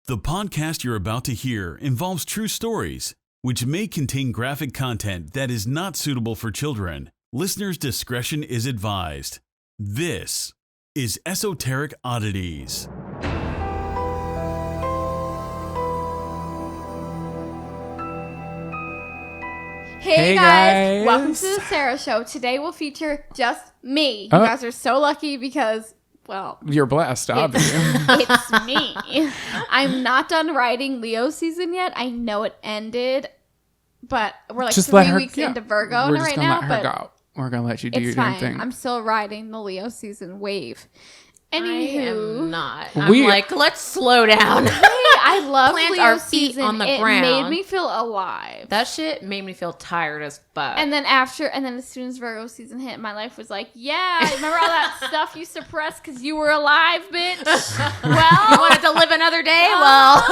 The podcast you're about to hear involves true stories, which may contain graphic content that is not suitable for children. Listener's discretion is advised. This is Esoteric Oddities. Hey guys, welcome to the Sarah Show. Today we'll feature just me. You guys are so lucky because, well, you're blessed, obviously. It's me. I'm not done writing Leo season yet. I know it ended, but we're like just 3 weeks into Virgo right now. But we're gonna let you do your fine. thing. I'm still riding the Leo season wave. Anywho, I am not. I'm like, let's slow down. I love Plant Leo our feet season. on the it ground. made me feel alive. That shit made me feel tired as fuck. And then as soon as Virgo season hit, my life was like, yeah, remember all that stuff you suppressed because you were alive, bitch? Well, you wanted to live another day? Well,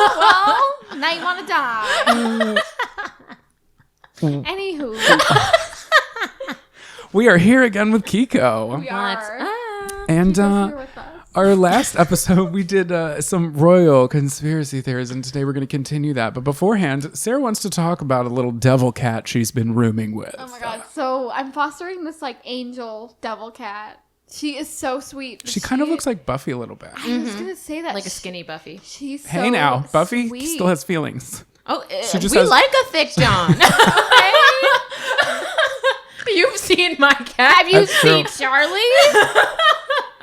now you want to die. Anywho. We are here again with Keiko. We are. And our last episode, we did some royal conspiracy theories, and today we're going to continue that. But beforehand, Sarah wants to talk about a little devil cat she's been rooming with. Oh my god. So I'm fostering this like angel devil cat. She is so sweet. She kind of looks like Buffy a little bit. I was going to say that. Like a skinny Buffy. She's so Hey now, Buffy sweet. still has feelings. Oh, just we has- like a thick John. You've seen my cat. Have you That's seen true. Charlie?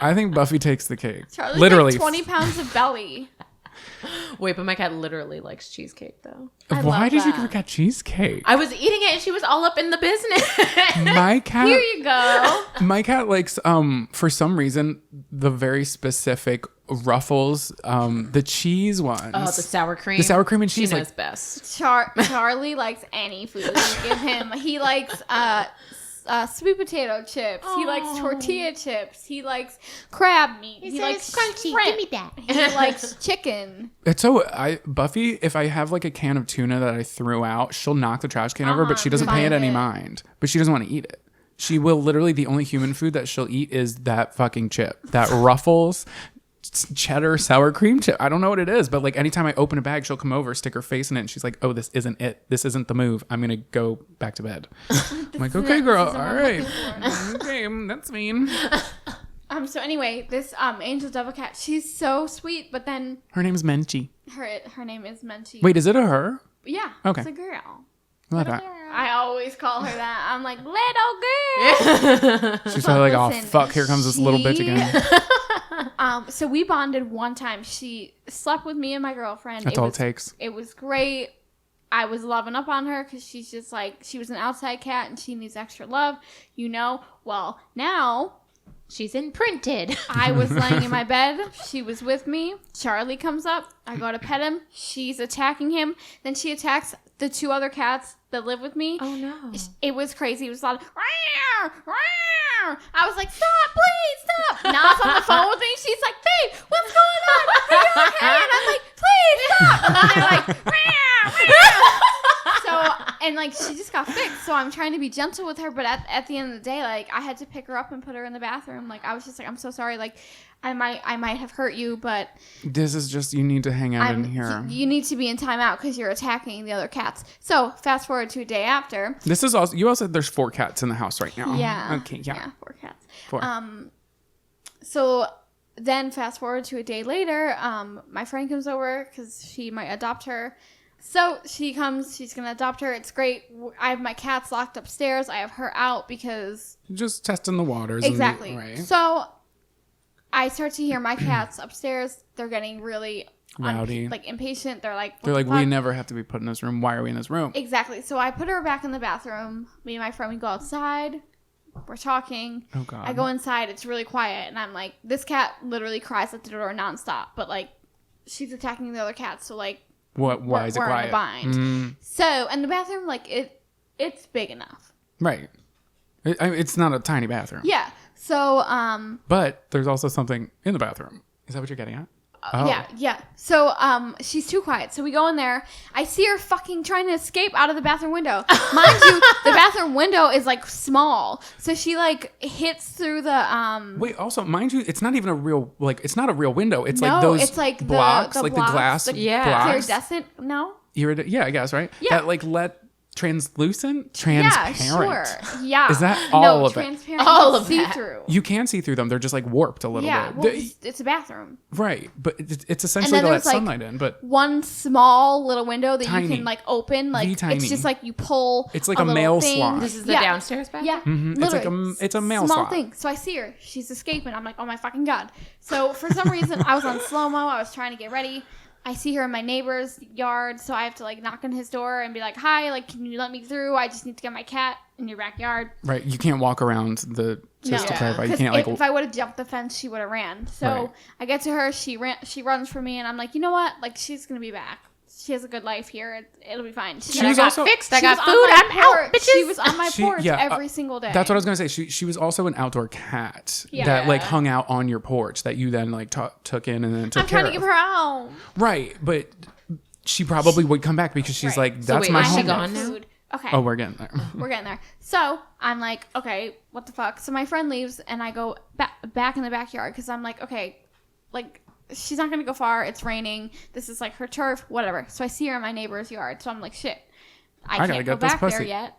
I think Buffy takes the cake. Charlie's literally. like 20 pounds of belly. Wait, but my cat literally likes cheesecake, though. Why did you that. give your cat cheesecake? I was eating it, and she was all up in the business. My cat. Here you go. My cat likes, for some reason, the very specific Ruffles, the cheese ones. Oh, the sour cream. The sour cream and cheese. She knows Like, best. Charlie likes any food you give him. He likes sweet potato chips. He likes tortilla chips. He likes crab meat. He likes crunchy. Give me that. He likes chicken. it's so, Buffy, if I have like a can of tuna that I threw out, she'll knock the trash can over, but she doesn't pay it any mind. But she doesn't want to eat it. She will literally, the only human food that she'll eat is that fucking chip. That Ruffles cheddar sour cream chip. I don't know what it is, but like anytime I open a bag, she'll come over, stick her face in it, and she's like, oh, this isn't it. This isn't the move. I'm gonna go back to bed. I'm like, okay, girl, all right. Okay, that's mean. So anyway, this angel devil cat, she's so sweet, but then Her name's Menchie. her name is Menchie. Wait, is it a her? Yeah. Okay. It's a girl. Love that. I always call her that. I'm like, little girl. She's probably like, oh, Listen, fuck, here comes this little bitch again. So we bonded one time. She slept with me and my girlfriend. That's all it takes. It was great. I was loving up on her because she's just like, she was an outside cat and she needs extra love, you know. Well, now She's imprinted. I was laying in my bed. She was with me. Charlie comes up. I go to pet him. She's attacking him. Then she attacks the 2 other cats that live with me. Oh, no. It was crazy. It was a lot of, "Rawr, rawr." I was like, stop, please, stop. Na's on the phone with me. She's like, babe, what's going on? Are you okay? And I'm like, please, stop. And they're like, "Rawr, rawr." So, and like, she just got fixed. So I'm trying to be gentle with her. But at the end of the day, like, I had to pick her up and put her in the bathroom. Like, I was just like, I'm so sorry. Like, I might have hurt you, but This is just, you need to hang out in here. you need to be in timeout because you're attacking the other cats. So fast forward to a day after. This is also, you also said there's 4 cats in the house right now. Yeah. Okay, yeah. 4 cats. 4. So then fast forward to a day later, my friend comes over because she might adopt her. So she comes, she's going to adopt her. It's great. I have my cats locked upstairs. I have her out because... Just testing the waters. Exactly. Right. So I start to hear my cats upstairs. They're getting really... Rowdy. Impatient. They're like, They're what like, the we fuck? never have to be put in this room. Why are we in this room? Exactly. So I put her back in the bathroom. Me and my friend, we go outside. We're talking. Oh, God. I go inside. It's really quiet. And I'm like, this cat literally cries at the door nonstop. But, like, she's attacking the other cats. So, like, Why is it we're quiet? in a bind. So, and the bathroom, like, it's big enough. Right. It's not a tiny bathroom. Yeah. So, But there's also something in the bathroom. Is that what you're getting at? Yeah, yeah. So, she's too quiet. So we go in there. I see her fucking trying to escape out of the bathroom window. Mind you, the bathroom window is like small. So she like hits through the Wait, also, mind you, it's not even a real, like, it's not a real window. It's No, like those it's like blocks, the like blocks, the glass the blocks. iridescent. No. Yeah, I guess, right? Yeah. That like translucent? Yeah, Transparent. sure. Yeah. Is that all of it? Transparent. All of see that. through. You can see through them. They're just like warped a little Yeah, bit. well, it's a bathroom. Right, but it's essentially And to then let there's, like, sunlight in, but One small little window that Tiny. you can like open. Like tiny. it's just like you pull. It's like a a little mail thing. slot. This is the Yeah. downstairs bathroom? Yeah, It's like literally. it's a mail small slot. thing. So I see her. She's escaping. I'm like, oh my fucking god. So for some reason, I was on slow mo. I was trying to get ready. I see her in my neighbor's yard, so I have to like knock on his door and be like, "Hi, like, can you let me through? I just need to get my cat in your backyard." Right, you can't walk around the. Just to No. clarify, you 'Cause can't like. if I would have jumped the fence, she would have ran. So Right. I get to her. She runs for me, and I'm like, you know what? Like, she's gonna be back. She has a good life here. It'll be fine. She I was got also- fixed. I She was got on food. my I'm out, porch. bitches. She was on my porch yeah, every single day. That's what I was gonna say. She was also an outdoor cat Yeah. that like hung out on your porch that you then like took in and then took I'm care trying to of. give her out. Right, but she probably would come back because she's Right. like, So that's wait, my is she home. gone now? Food. Okay. Oh, we're getting there. We're getting there. So I'm like, okay, what the fuck? So my friend leaves, and I go back in the backyard because I'm like, okay, like she's not gonna go far. It's raining. This is like her turf, whatever. So I see her in my neighbor's yard. So I'm like, shit, I gotta can't go get this back there pussy. yet,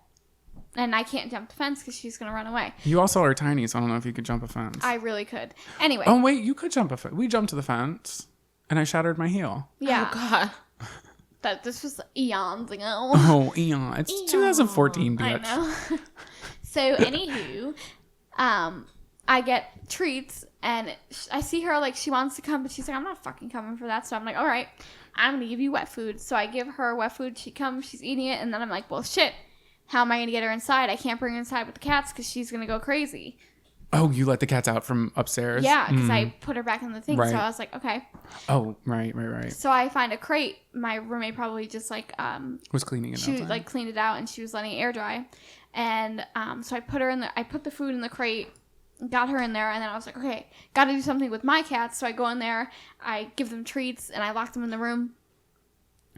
and I can't jump the fence because she's gonna run away. You also are tiny, so I don't know if you could jump a fence. I really could. Anyway. Oh wait, you could jump a fence. We jumped to the fence, and I shattered my heel. Yeah. Oh, God. That this was eons ago. Oh, Eon. It's 2014, I bitch. know. So, anywho, I get treats, and I see her, like, she wants to come, but she's like, I'm not fucking coming for that. So I'm like, all right, I'm going to give you wet food. So I give her wet food. She comes, she's eating it, and then I'm like, well, shit, how am I going to get her inside? I can't bring her inside with the cats because she's going to go crazy. Oh, you let the cats out from upstairs? Yeah, because I put her back in the thing. Right. So I was like, okay. Oh, right. So I find a crate. My roommate probably just, like, Was cleaning it she outside. like cleaned it out, and she was letting it air dry, and so I put her in I put the food in the crate, got her in there, and then I was like, okay, gotta do something with my cats. So I go in there, I give them treats, and I lock them in the room.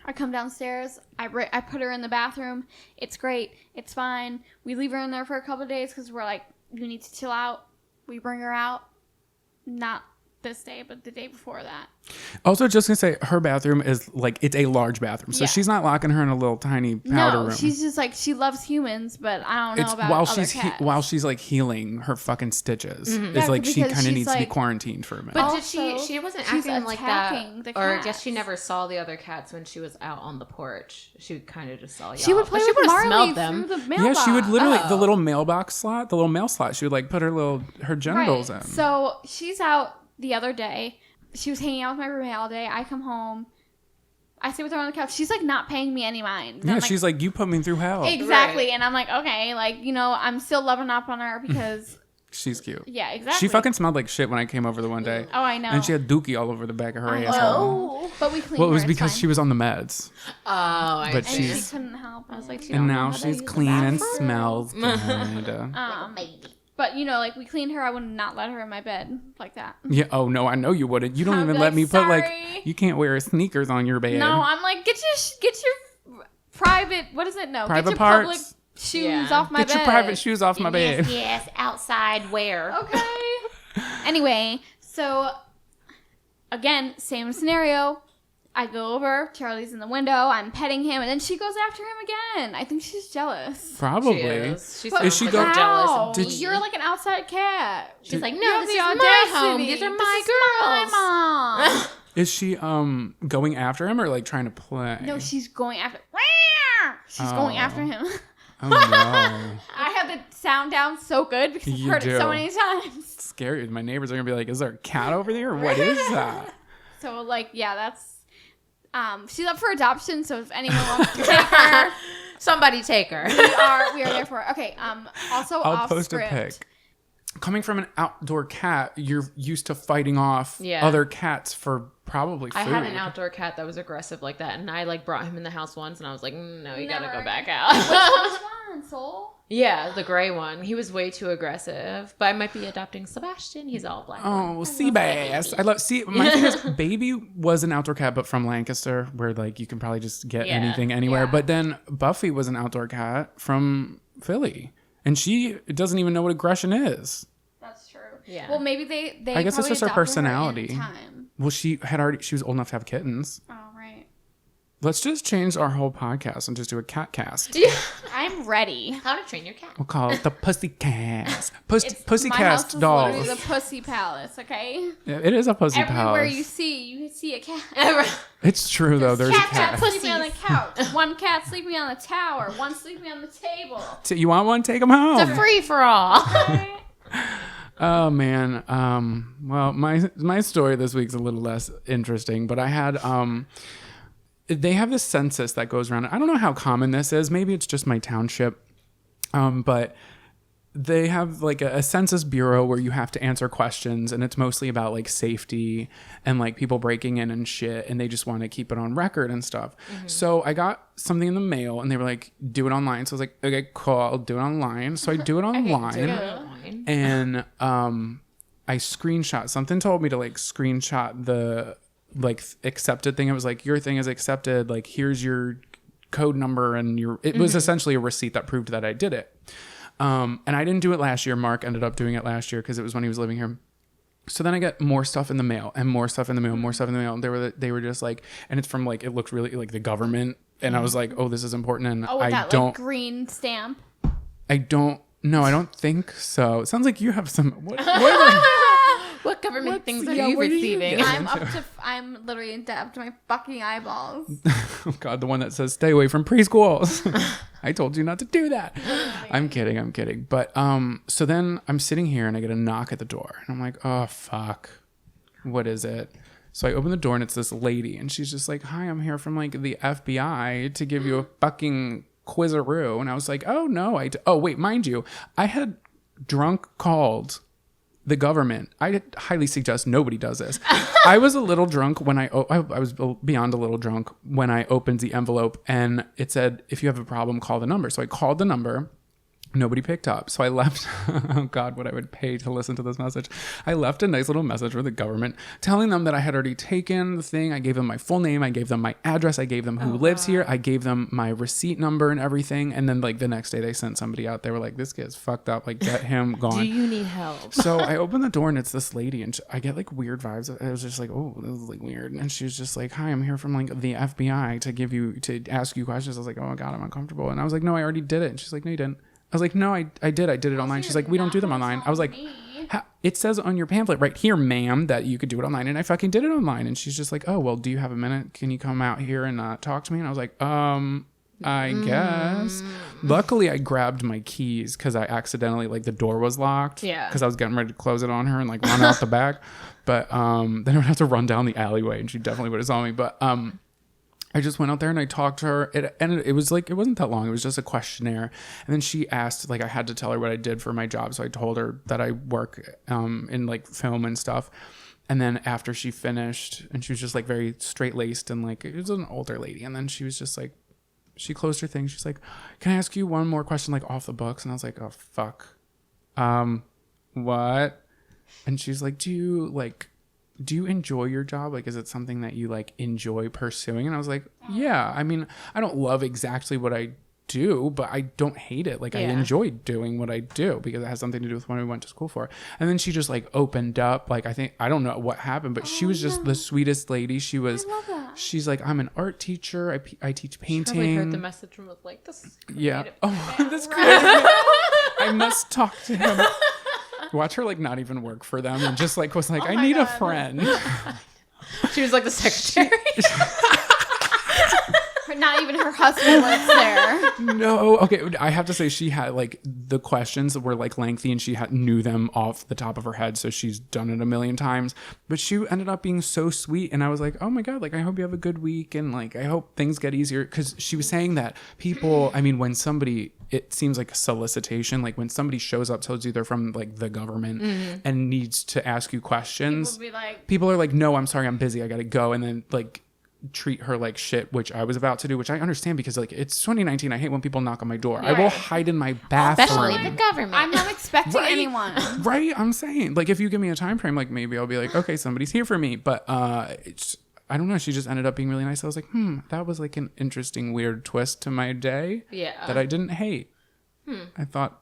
I come downstairs, I put her in the bathroom. It's great, it's fine. We leave her in there for a couple of days because we're like, you need to chill out. We bring her out, not this day, but the day before that. Also, just gonna say, her bathroom is like, it's a large bathroom, so Yeah. she's not locking her in a little tiny powder No, room. she's just like, she loves humans, but I don't know It's about while other she's cats. while she's like healing her fucking stitches. Yeah, It's like she because kind of she's, needs to be like- quarantined for a minute. But Also, she wasn't she's acting like that, attacking the or I cats. guess she never saw the other cats when she was out on the porch. She kind of just saw y'all. She would play but she with would've Marley smelled them. through the mailbox. Yeah, she would literally the Oh. little mailbox slot, the little mail slot. She would like put her genitals in. So she's out the other day. She was hanging out with my roommate all day. I come home. I sit with her on the couch. She's like not paying me any mind. And Yeah, I'm like, she's like, you put me through hell. exactly. Right. And I'm like, okay, like, you know, I'm still loving up on her because, She's cute. yeah, exactly. She fucking smelled like shit when I came over the one day. Oh, I know. And she had dookie all over the back of her I asshole. know. But we cleaned Well, it her. was It's because fine. she was on the meds. Oh, I But see. And she's- she couldn't help. I was like, And now she's clean and smells good. But, you know, like, we cleaned her. I would not let her in my bed like that. Yeah. Oh no, I know you wouldn't. You don't I'd even be let like, me put like. "Sorry." You can't wear sneakers on your bed. No, I'm like, get your private, what is it? No, Private get your public parts? shoes Yeah. off my Get bed. your private shoes off my bed. Yes, outside wear. Okay. Anyway, so again, same scenario. I go over, Charlie's in the window, I'm petting him, and then she goes after him again. I think she's jealous. Probably. She is. She But sounds Is she like go- they're jealous How? of me. You're like an outside cat. She's like, You no, have this the is my home. audacity. These are This my is girls. my mom. Is she going after him or like trying to play? No, she's going after. She's going after him. Oh no. I have the sound down so good because I've You heard it so do. many times. It's scary. My neighbors are gonna be like, "Is there a cat over there? What is that?" So like, yeah, that's. She's up for adoption, so if anyone wants to take her, Somebody take her. we are there for her. Okay. Also, I'll off post script. a pic. Coming from an outdoor cat, you're used to fighting off Yeah. other cats for probably food. I had an outdoor cat that was aggressive like that, and I like brought him in the house once, and I was like, no, you gotta Never. go back out. Which one, Soul? Yeah, the gray one. He was way too aggressive. But I might be adopting Sebastian. He's all black. Oh, sea bass. I love see. My thing is, Baby was an outdoor cat, but from Lancaster, where like you can probably just get anything anywhere. Yeah. But then Buffy was an outdoor cat from Philly, and she doesn't even know what aggression is. That's true. Yeah. Well, maybe they. I guess it's probably just her adopted personality. in time. Well, she was old enough to have kittens. Oh right. Let's just change our whole podcast and just do a cat cast. I'm ready. How to train your cat. We'll call it the Pussycast. My house Pussycast is dolls. literally the Pussy Palace. Okay. Yeah, it is a pussy Everywhere palace. you see a cat. It's true though. There's a Cat cat. sleeping on the couch. One cat sleeping on the tower. One sleeping on the table. You want one? Take them home. It's a free for all. Oh man. Well, my story this week's a little less interesting, but I had they have this census that goes around. I don't know how common this is. Maybe it's just my township. But they have like a census bureau where you have to answer questions, and it's mostly about like safety and like people breaking in and shit, and they just want to keep it on record and stuff. So I got something in the mail and they were like, do it online. So I was like, okay, cool, I'll do it online. So I do it online. And I screenshot, something told me to like screenshot the like accepted thing. It was like, your thing is accepted, like here's your code number, and it was essentially a receipt that proved that I did it. And I didn't do it last year. Mark ended up doing it last year because it was when he was living here. So then I get more stuff in the mail and more stuff in the mail, more stuff in the mail. And they were just like, and it's from like, it looked really like the government. And I was like, oh, this is important. And Oh, with I that don't, like green stamp. I don't think so. It sounds like you have some, what What government things are yeah, you what are you receiving? getting? I'm literally in debt up to my fucking eyeballs. Oh God, the one that says stay away from preschools. I told you not to do that. I'm kidding. But so then I'm sitting here and I get a knock at the door and I'm like, oh fuck, what is it? So I open the door and it's this lady and she's just like, hi, I'm here from like the FBI to give you a fucking quizzaroo. And I was like, oh no, oh wait, mind you, I had drunk called the government. I highly suggest nobody does this. I was a little drunk when I was beyond a little drunk when I opened the envelope and it said, if you have a problem, call the number. So I called the number. Nobody picked up. So I left, oh God, what I would pay to listen to this message. I left a nice little message for the government telling them that I had already taken the thing. I gave them my full name. I gave them my address. I gave them who lives here. I gave them my receipt number and everything. And then like the next day they sent somebody out. They were like, this kid's fucked up. Like get him gone. Do you need help? So I open the door and it's this lady and I get like weird vibes. I was just like, oh, this is like weird. And she was just like, hi, I'm here from like the FBI to ask you questions. I was like, oh my God, I'm uncomfortable. And I was like, no, I already did it. And she's like, no, you didn't. I was like, no, I did it online. She's like, we don't do them online. I was like, it says on your pamphlet right here, ma'am, that you could do it online. And I fucking did it online. And she's just like, oh, well, do you have a minute? Can you come out here and talk to me? And I was like, I guess. Luckily, I grabbed my keys because I accidentally, like the door was locked. Yeah. Because I was getting ready to close it on her and like run out the back. But then I would have to run down the alleyway and she definitely would have saw me. But I just went out there and I talked to her. It was like, it wasn't that long. It was just a questionnaire. And then she asked, like, I had to tell her what I did for my job. So I told her that I work in like film and stuff. And then after she finished, and she was just like very straight laced and like, it was an older lady. And then she was just like, she closed her thing. She's like, can I ask you one more question, like off the books? And I was like, oh, fuck. What? And she's like, do you enjoy your job? Like, is it something that you like enjoy pursuing? And I was like, yeah, I mean, I don't love exactly what I do, but I don't hate it. Like I enjoy doing what I do because it has something to do with what I went to school for. And then she just like opened up. Like, I don't know what happened, but she was just the sweetest lady. She was, she's like, I'm an art teacher. I teach painting. Probably heard the message and was like, this is creative. Yeah. Oh, this creative. I must talk to him. Watch her like not even work for them and just like was like, I need a friend. She was like the secretary. Not even her husband lives there. No. Okay. I have to say she had like the questions were like lengthy and she knew them off the top of her head. So she's done it a million times, but she ended up being so sweet. And I was like, oh my God, like, I hope you have a good week. And like, I hope things get easier. Cause she was saying that people, I mean, when somebody, it seems like a solicitation, like when somebody shows up, tells you they're from like the government and needs to ask you questions, people are like, no, I'm sorry, I'm busy, I gotta go. And then like treat her like shit, which I was about to do, which I understand because like it's 2019. I hate when people knock on my door. I will hide in my bathroom. Especially the government. I'm not expecting anyone. Right? I'm saying, like, if you give me a time frame, like maybe I'll be like, okay, somebody's here for me. But it's, I don't know. She just ended up being really nice. I was like, that was like an interesting, weird twist to my day. Yeah. That I didn't hate. I thought,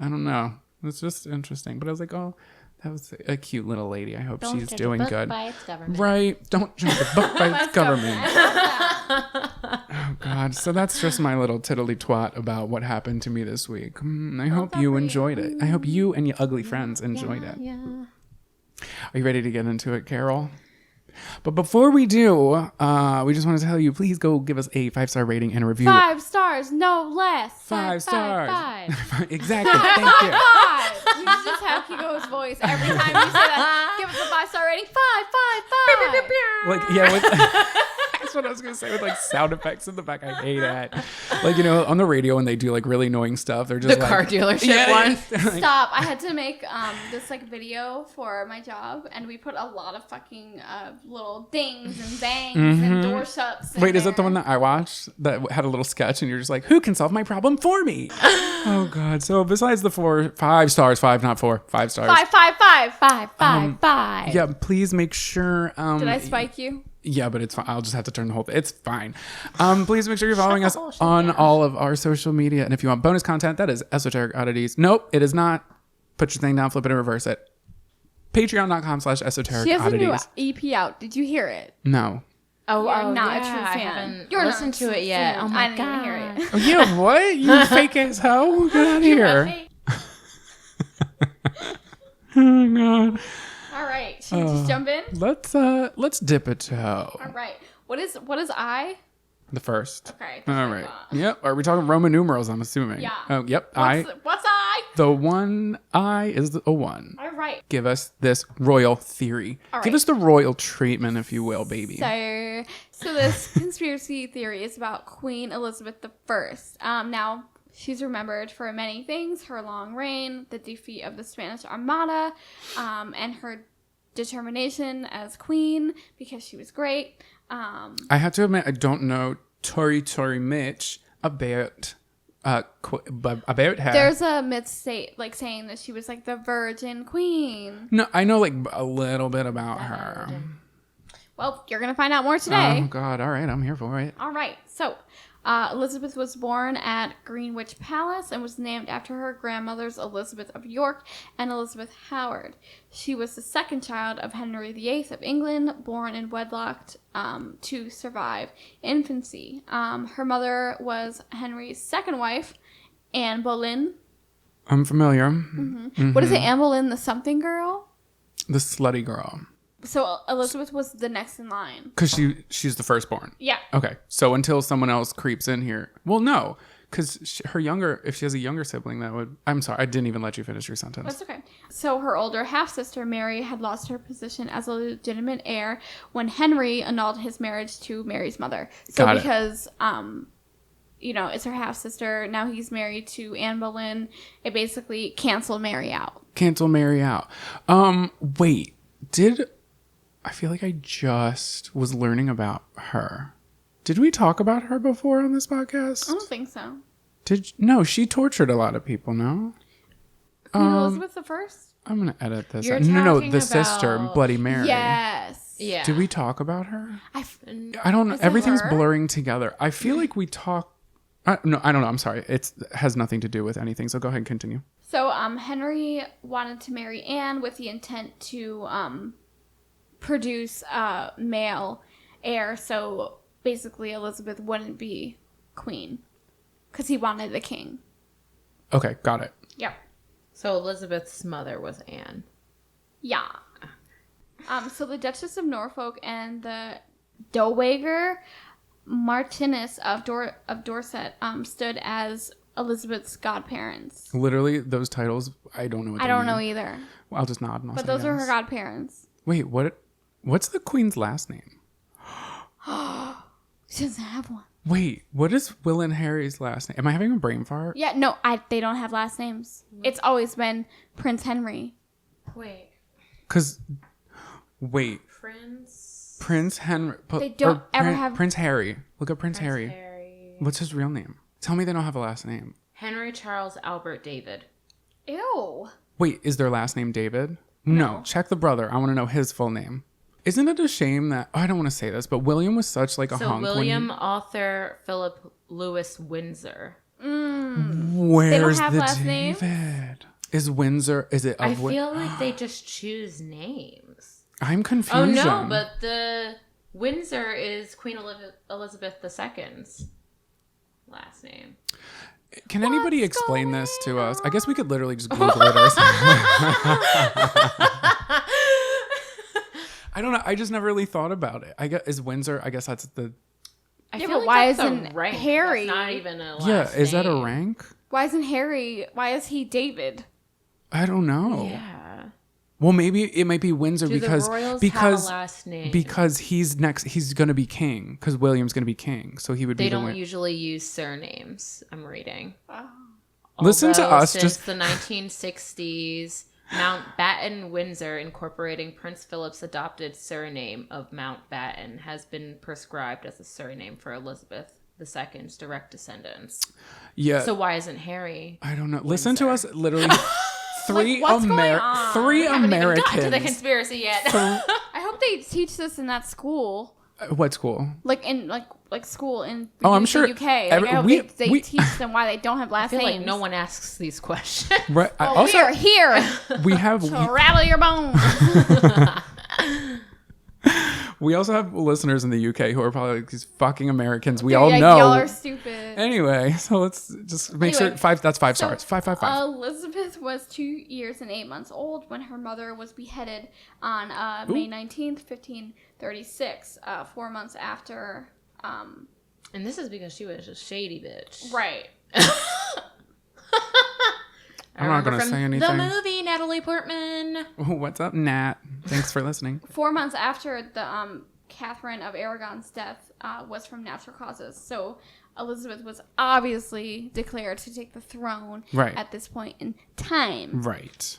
I don't know. It's just interesting. But I was like, oh, that was a cute little lady. I hope she's doing good. By its government. Right. Don't judge a book by its government. Oh, God. So that's just my little tiddly twat about what happened to me this week. I hope you enjoyed it. I hope you and your ugly friends enjoyed it. Yeah. Are you ready to get into it, Carol? But before we do, we just want to tell you, please go give us a 5-star rating and a review. 5 stars, no less. 5 stars. 5. Exactly. Thank you. 5. You should just have Keiko's voice every time you say that. Give us a 5-star rating. 5, 5, 5. Like, yeah, that's what I was going to say with like sound effects in the back. I hate it. Like, you know, on the radio when they do like really annoying stuff, they're just The like, car dealership one. Stop. I had to make this like video for my job, and we put a lot of fucking little dings and bangs and door shuts. Wait, is it the one that I watched that had a little sketch and you're just like, who can solve my problem for me? Oh, God. So besides the 5 stars, 5, not 4, 5 stars. 5, 5, 5, 5, 5, 5. Yeah, please make sure. Did I spike you? Yeah, but it's fine. I'll just have to turn the whole thing. It's fine. Please make sure you're following us bullshit on down. all of our social media. And if you want bonus content, that is Esoteric Oddities. Nope, it is not. Put your thing down, flip it, and reverse it. Patreon.com/Esoteric She has a new Oddities. EP out. Did you hear it? No. Oh, You're not a yeah, true I fan. haven't You're listened not to a it true yet. fan. Oh my I didn't even God. hear it. Oh, yeah, what? You fake ass hoe? Get out of here. Oh, God. All right. Should we just jump in? Let's dip a toe. All right. What is I? The first. Okay. All right. Yep. Are we talking Roman numerals, I'm assuming? Yeah. Oh, yep. What's I? The one I is a 1. All right. Give us this royal theory. All Give right. us the royal treatment, if you will, baby. So this conspiracy theory is about Queen Elizabeth I. Now, she's remembered for many things: her long reign, the defeat of the Spanish Armada, and her determination as queen because she was great. I have to admit, I don't know Tory Mitch about her. There's a myth saying that she was like the Virgin Queen. No, I know like a little bit about her. Well, you're gonna find out more today. Oh, God. All right. I'm here for it. All right. So, Elizabeth was born at Greenwich Palace and was named after her grandmothers Elizabeth of York and Elizabeth Howard. She was the second child of Henry VIII of England, born in wedlock to survive infancy. Her mother was Henry's second wife, Anne Boleyn. I'm familiar. What is it, Anne Boleyn, the something girl? The slutty girl. So Elizabeth was the next in line. Because she's the firstborn. Yeah. Okay. So until someone else creeps in here. Well, no. Because if she has a younger sibling, that would... I'm sorry. I didn't even let you finish your sentence. That's okay. So her older half-sister, Mary, had lost her position as a legitimate heir when Henry annulled his marriage to Mary's mother. So Got it. because, it's her half-sister, now he's married to Anne Boleyn, it basically canceled Mary out. Cancel Mary out. Wait. I feel like I just was learning about her. Did we talk about her before on this podcast? I don't think so. No, she tortured a lot of people, no? Queen Elizabeth the First? I'm going to edit this. You're No, talking the sister, about- Bloody Mary. Yes. Yeah. Did we talk about her? I I don't know. Is it Everything's her? blurring together. I feel like we talk. No, I don't know. I'm sorry. It has nothing to do with anything. So go ahead and continue. So Henry wanted to marry Anne with the intent to produce a male heir. So basically Elizabeth wouldn't be queen because he wanted a king. Okay, got it. Yep. So Elizabeth's mother was Anne. Yeah. So the Duchess of Norfolk and the Dowager Marchioness of Dorset stood as Elizabeth's godparents. Literally, those titles, I don't know what I they don't mean. know either. Well, I'll just nod and I'll But say those are her yes. godparents. Wait, what's the queen's last name? She doesn't have one. Wait, what is Will and Harry's last name? Am I having a brain fart? Yeah, no, they don't have last names. It's always been Prince Henry. Wait. Wait, Prince Prince Henry. They don't ever have Prince Harry. Look up Prince Harry. Harry. What's his real name? Tell me they don't have a last name. Henry Charles Albert David. Ew. Wait, is their last name David? No. Check the brother. I want to know his full name. Isn't it a shame that I don't want to say this, but William was such like a hunk. William Arthur Philip Lewis Windsor. Where's have the last names? David? Is Windsor? Is it? I feel like they just choose names. I'm confused. Oh no, but the Windsor is Queen Elizabeth II's last name. Can anybody explain this to us? I guess we could literally just Google it ourselves. I don't know. I just never really thought about it. I guess is Windsor. I guess that's the. I Yeah, feel but like why that's a isn't rank. Harry? That's not even a last Yeah, is that a name. rank? Why isn't Harry? Why is he David? I don't know. Yeah. Well, maybe it might be Windsor Do because the royals because have a last name? because he's next. He's going to be king because William's going to be king, so he would They be the don't win. usually use surnames. I'm reading. Listen to Although us, since just- the 1960s, Mountbatten Windsor, incorporating Prince Philip's adopted surname of Mountbatten, has been prescribed as a surname for Elizabeth II's direct descendants. Yeah. So why isn't Harry? I don't know. Listen to us. Literally, three what's going on? three Haven't even gotten to the Americans. conspiracy yet. I hope they teach this in that school, What school? like in like school in Oh, I'm the sure UK. Like, every- I hope we- they we- teach them why they don't have I last feel names. like no one asks these questions. Right. Well, Also, we are here we have to rattle your bones. we also have listeners in the UK who are probably like these fucking Americans. We Dude, all yeah, know. y'all are stupid. Anyway, so let's just make Anyway, sure five. That's five So, stars. Five. Elizabeth was 2 years and 8 months old when her mother was beheaded on May 19th, 1536, 4 months after. And this is because she was a shady bitch. Right. I'm not gonna From say the anything. movie Natalie Portman. What's up, Nat? Thanks for listening. 4 months after the Catherine of Aragon's death was from natural causes. So Elizabeth was obviously declared to take the throne Right. at this point in time. Right.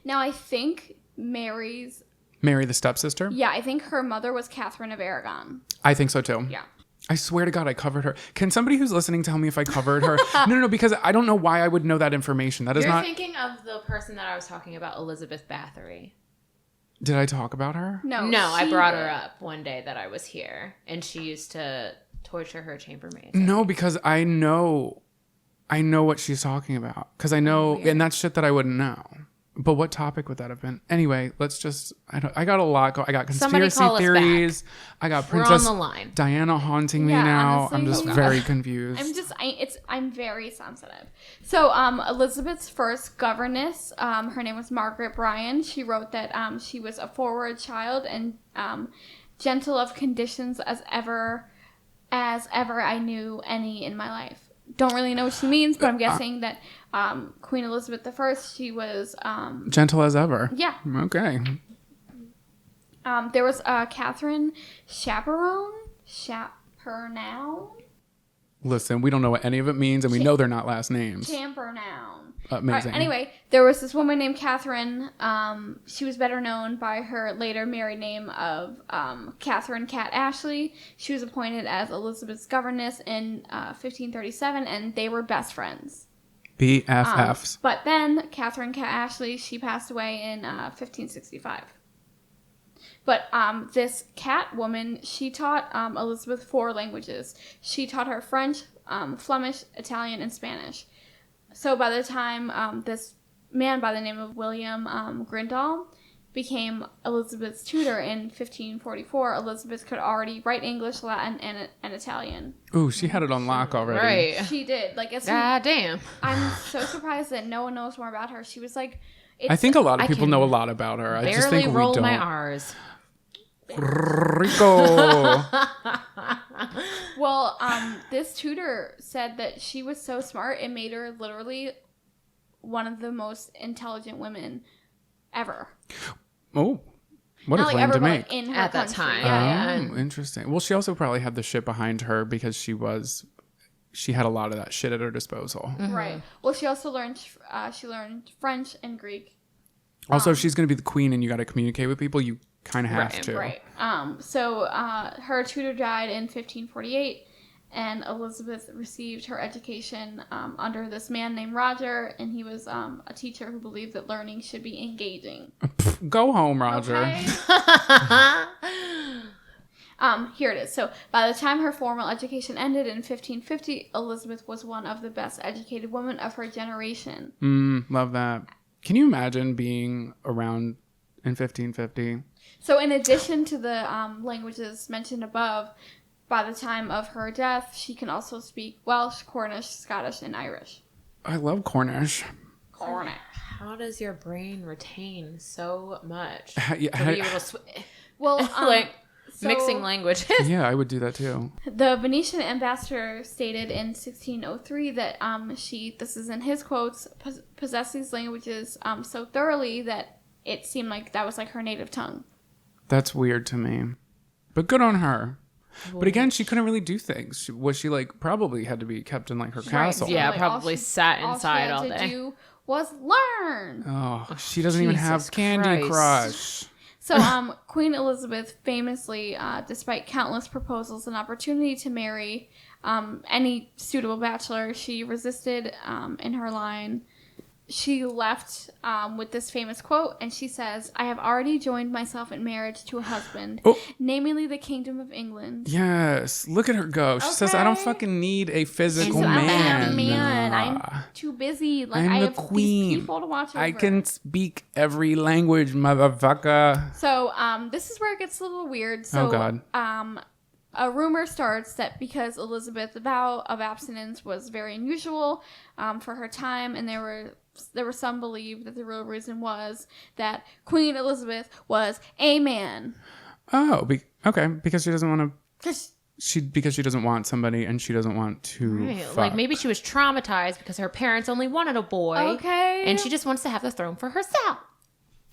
Now I think Mary's, Mary the stepsister? I think her mother was Catherine of Aragon. I think so too. Yeah. I swear to God, I covered her. Can somebody who's listening tell me if I covered her? No, because I don't know why I would know that information. That is You're not. thinking of the person that I was talking about, Elizabeth Bathory. Did I talk about her? No, No, I she brought did. her up one day that I was here, and she used to torture her chambermaid. No, because I know what she's talking about. Because I know, and that's shit that I wouldn't know. But what topic would that have been? Anyway, let's just. I got a lot. I got Somebody conspiracy call us theories. I got We're Princess on the line. Diana haunting me Yeah, now. honestly. I'm just Oh, God. very confused. I'm very sensitive. So Elizabeth's first governess, her name was Margaret Bryan. She wrote that she was a forward child and gentle of conditions as ever I knew any in my life. Don't really know what she means, but I'm guessing that Queen Elizabeth I, she was Gentle as ever. yeah. Okay. There was Catherine Chaperon. Listen, we don't know what any of it means, and we know they're not last names. Chambernoun. Amazing. Anyway, there was this woman named Catherine. She was better known by her later married name of Catherine Cat Ashley. She was appointed as Elizabeth's governess in 1537, and they were best friends. BFFs. But then Catherine Cat Ashley, she passed away in 1565. But this cat woman, she taught Elizabeth 4 languages. She taught her French, Flemish, Italian, and Spanish. So by the time this man by the name of William Grindal became Elizabeth's tutor in 1544, Elizabeth could already write English, Latin, and Italian. Ooh, she had it on lock already. Right. She did. Like, it's God damn. I'm so surprised that no one knows more about her. She was like, I think a lot of I people can know a lot about her. I just Barely think roll we don't. my R's. Rico. well, this tutor said that she was so smart, it made her literally one of the most intelligent women ever. Oh, what Not a like claim ever, to but make. like in her At that country. time. Yeah. Oh, interesting. Well, she also probably had the shit behind her because she had a lot of that shit at her disposal. Right. Well, she also learned French and Greek. Also, if she's going to be the queen and you got to communicate with people, you kind of have Right, to. Right. So her tutor died in 1548, and Elizabeth received her education under this man named Roger, and he was a teacher who believed that learning should be engaging. Go home, Roger. Okay. Here it is. So by the time her formal education ended in 1550, Elizabeth was one of the best educated women of her generation. Love that. Can you imagine being around in 1550? So in addition to the languages mentioned above, by the time of her death, she can also speak Welsh, Cornish, Scottish, and Irish. I love Cornish. Cornish. How does your brain retain so much? Yeah, To be able to Well, like so mixing languages. yeah, I would do that too. The Venetian ambassador stated in 1603 that this is in his quotes, possessed these languages so thoroughly that it seemed like that was like her native tongue. That's weird to me. But good on her. But again, she couldn't really do things. She like probably had to be kept in like her castle. So, Yeah, like, probably sat inside all all she had day. to do was learn. Oh, she doesn't even have Jesus Candy Christ. Crush. So, Queen Elizabeth famously, despite countless proposals and opportunity to marry any suitable bachelor, she resisted in her line. She left with this famous quote, and she says, "I have already joined myself in marriage to a husband, namely the Kingdom of England." Yes, look at her go. She says, "I don't Okay. fucking need a physical So I don't have a man. man. Nah. I'm too busy. Like I'm I the have queen. these people to watch over. I can speak every language, motherfucker." So, this is where it gets a little weird. So, Oh, God. A rumor starts that because Elizabeth's vow of abstinence was very unusual for her time, and there were some believe that the real reason was that Queen Elizabeth was a man. Oh, okay, because she doesn't want to. 'Cause- Because she doesn't want somebody, and she doesn't want to. Right. Fuck. Like maybe she was traumatized because her parents only wanted a boy. Okay. And she just wants to have the throne for herself.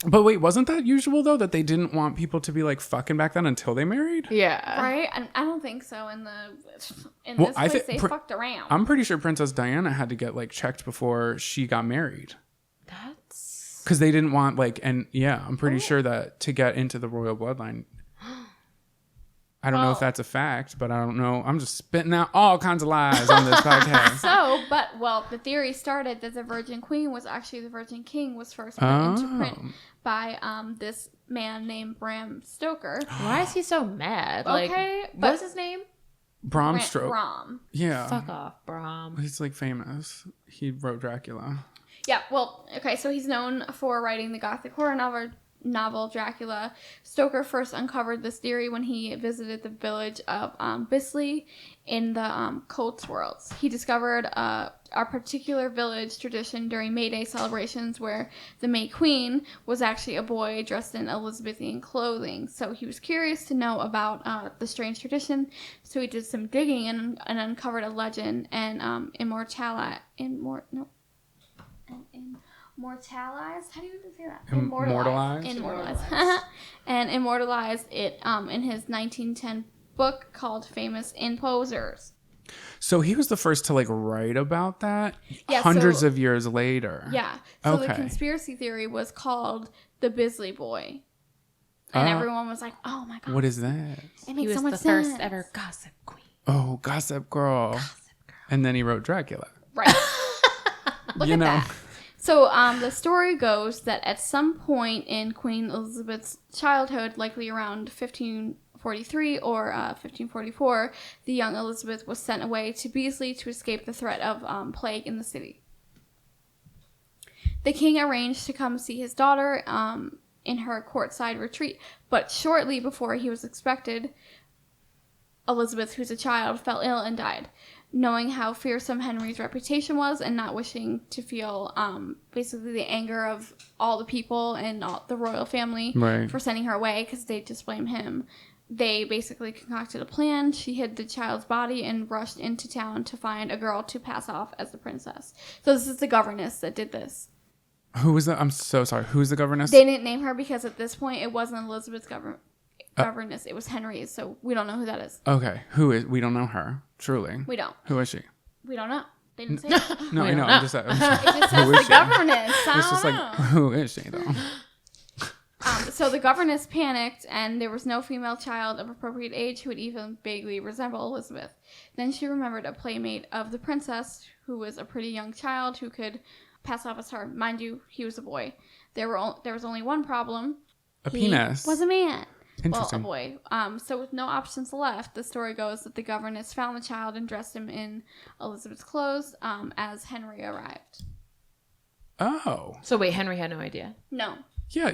But wait, wasn't that usual though? That they didn't want people to be like fucking back then until they married? Yeah. Right? I don't think so. In Well, this I place, thi- they fucked around. I'm pretty sure Princess Diana had to get like checked before she got married. That's Because they didn't want like, and yeah, I'm pretty sure that to get into the royal bloodline. I don't know if Well- that's a fact, but I don't know. I'm just spitting out all kinds of lies on this podcast. So, the theory started that the Virgin Queen was actually the Virgin King was first put into print by this man named Bram Stoker. why is he so mad? Like Okay, what's his name? Bram Stoker. Bram. Yeah. Fuck off, Bram. He's like famous. He wrote Dracula. Yeah, well, okay, so he's known for writing the Gothic horror novel Dracula. Stoker first uncovered this theory when he visited the village of Bisley in the Cotswolds. He discovered a particular village tradition during May Day celebrations where the May Queen was actually a boy dressed in Elizabethan clothing. So he was curious to know about the strange tradition. So he did some digging and uncovered a legend and immortalized. How do you even say that? Immortalized. And immortalized it in his 1910 book called Famous Imposers. So he was the first to like write about that Yeah, hundreds so- of years later. Yeah. So the Okay. conspiracy theory was called the Bisley Boy. And everyone was like, oh my God. What is that? It He makes was so much the sense. first ever gossip queen. Oh, Gossip Girl. And then he wrote Dracula. Right. Look You at know. that. So the story goes that at some point in Queen Elizabeth's childhood, likely around 1543 or 1544, the young Elizabeth was sent away to Beasley to escape the threat of plague in the city. The king arranged to come see his daughter in her courtside retreat, but shortly before he was expected, Elizabeth, who's a child, fell ill and died. Knowing how fearsome Henry's reputation was and not wishing to feel basically the anger of all the people and all the royal family Right. for sending her away because they just blame him, they basically concocted a plan. She hid the child's body and rushed into town to find a girl to pass off as the princess. So this is the governess that did this. Who was the? I'm so sorry. Who's the governess? They didn't name her because at this point it wasn't Elizabeth's governess. It was Henry's, so we don't know who that is. Okay. Who is? We don't know her. Truly. We don't. Who is she? We don't know. They didn't say it. No, I know. I'm just. It just says Who is the she? governess. I It's just don't like, know. who is she though? So the governess panicked, and there was no female child of appropriate age who would even vaguely resemble Elizabeth. Then she remembered a playmate of the princess, who was a pretty young child who could pass off as her. Mind you, he was a boy. There was only one problem. He penis. Was a man. Interesting. Well, a boy. So with no options left, the story goes that the governess found the child and dressed him in Elizabeth's clothes as Henry arrived. Oh. So wait, Henry had no idea? No. Yeah,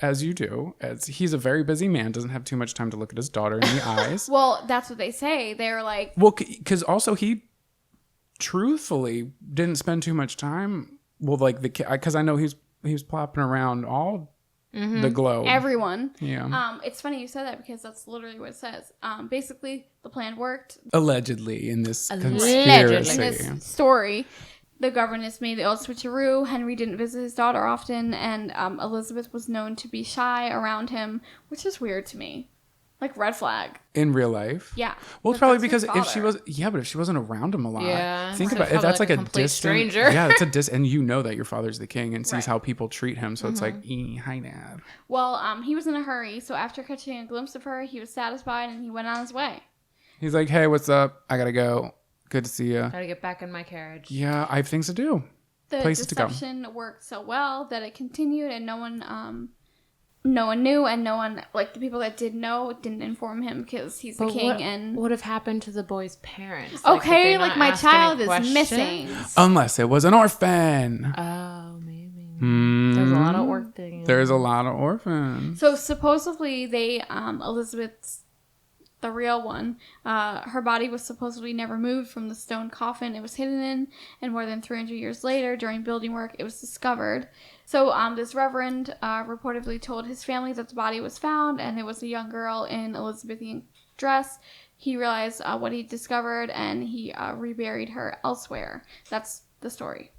as you do. As he's a very busy man, doesn't have too much time to look at his daughter in the eyes. Well, that's what they say. They're like... Well, because also he truthfully didn't spend too much time... Well, like, because I know he was plopping around all the globe. Everyone. Yeah. It's funny you said that because that's literally what it says. Basically, the plan worked. Allegedly, in this In conspiracy. this story... The governess made the old switcheroo. Henry didn't visit his daughter often, and Elizabeth was known to be shy around him, which is weird to me. Like, red flag. In real life? Yeah. Well, it's probably because if she was... Yeah, but if she wasn't around him a lot. Yeah. Think So about if that's like a complete distant... stranger. Yeah, it's a and you know that your father's the king and sees Right. how people treat him. So it's like, hi, Dad. Well, he was in a hurry, so after catching a glimpse of her, he was satisfied, and he went on his way. He's like, hey, what's up? I gotta go. Good to see you. Gotta get back in my carriage. Yeah, I have things to do. The Places to go. deception worked so well that it continued, and no one knew, and no one, like, the people that did know didn't inform him because he's the king. And what would have happened to the boy's parents? okay, did they like, not my ask any child is questions? missing. Unless it was an orphan. Oh, maybe. Mm, There's a lot of work things. There's a lot of orphans. So supposedly they, Elizabeth's, the real one, her body was supposedly never moved from the stone coffin it was hidden in, and more than 300 years later, during building work, it was discovered. So this reverend reportedly told his family that the body was found, and there was a young girl in Elizabethan dress. He realized what he discovered, and he reburied her elsewhere. That's the story.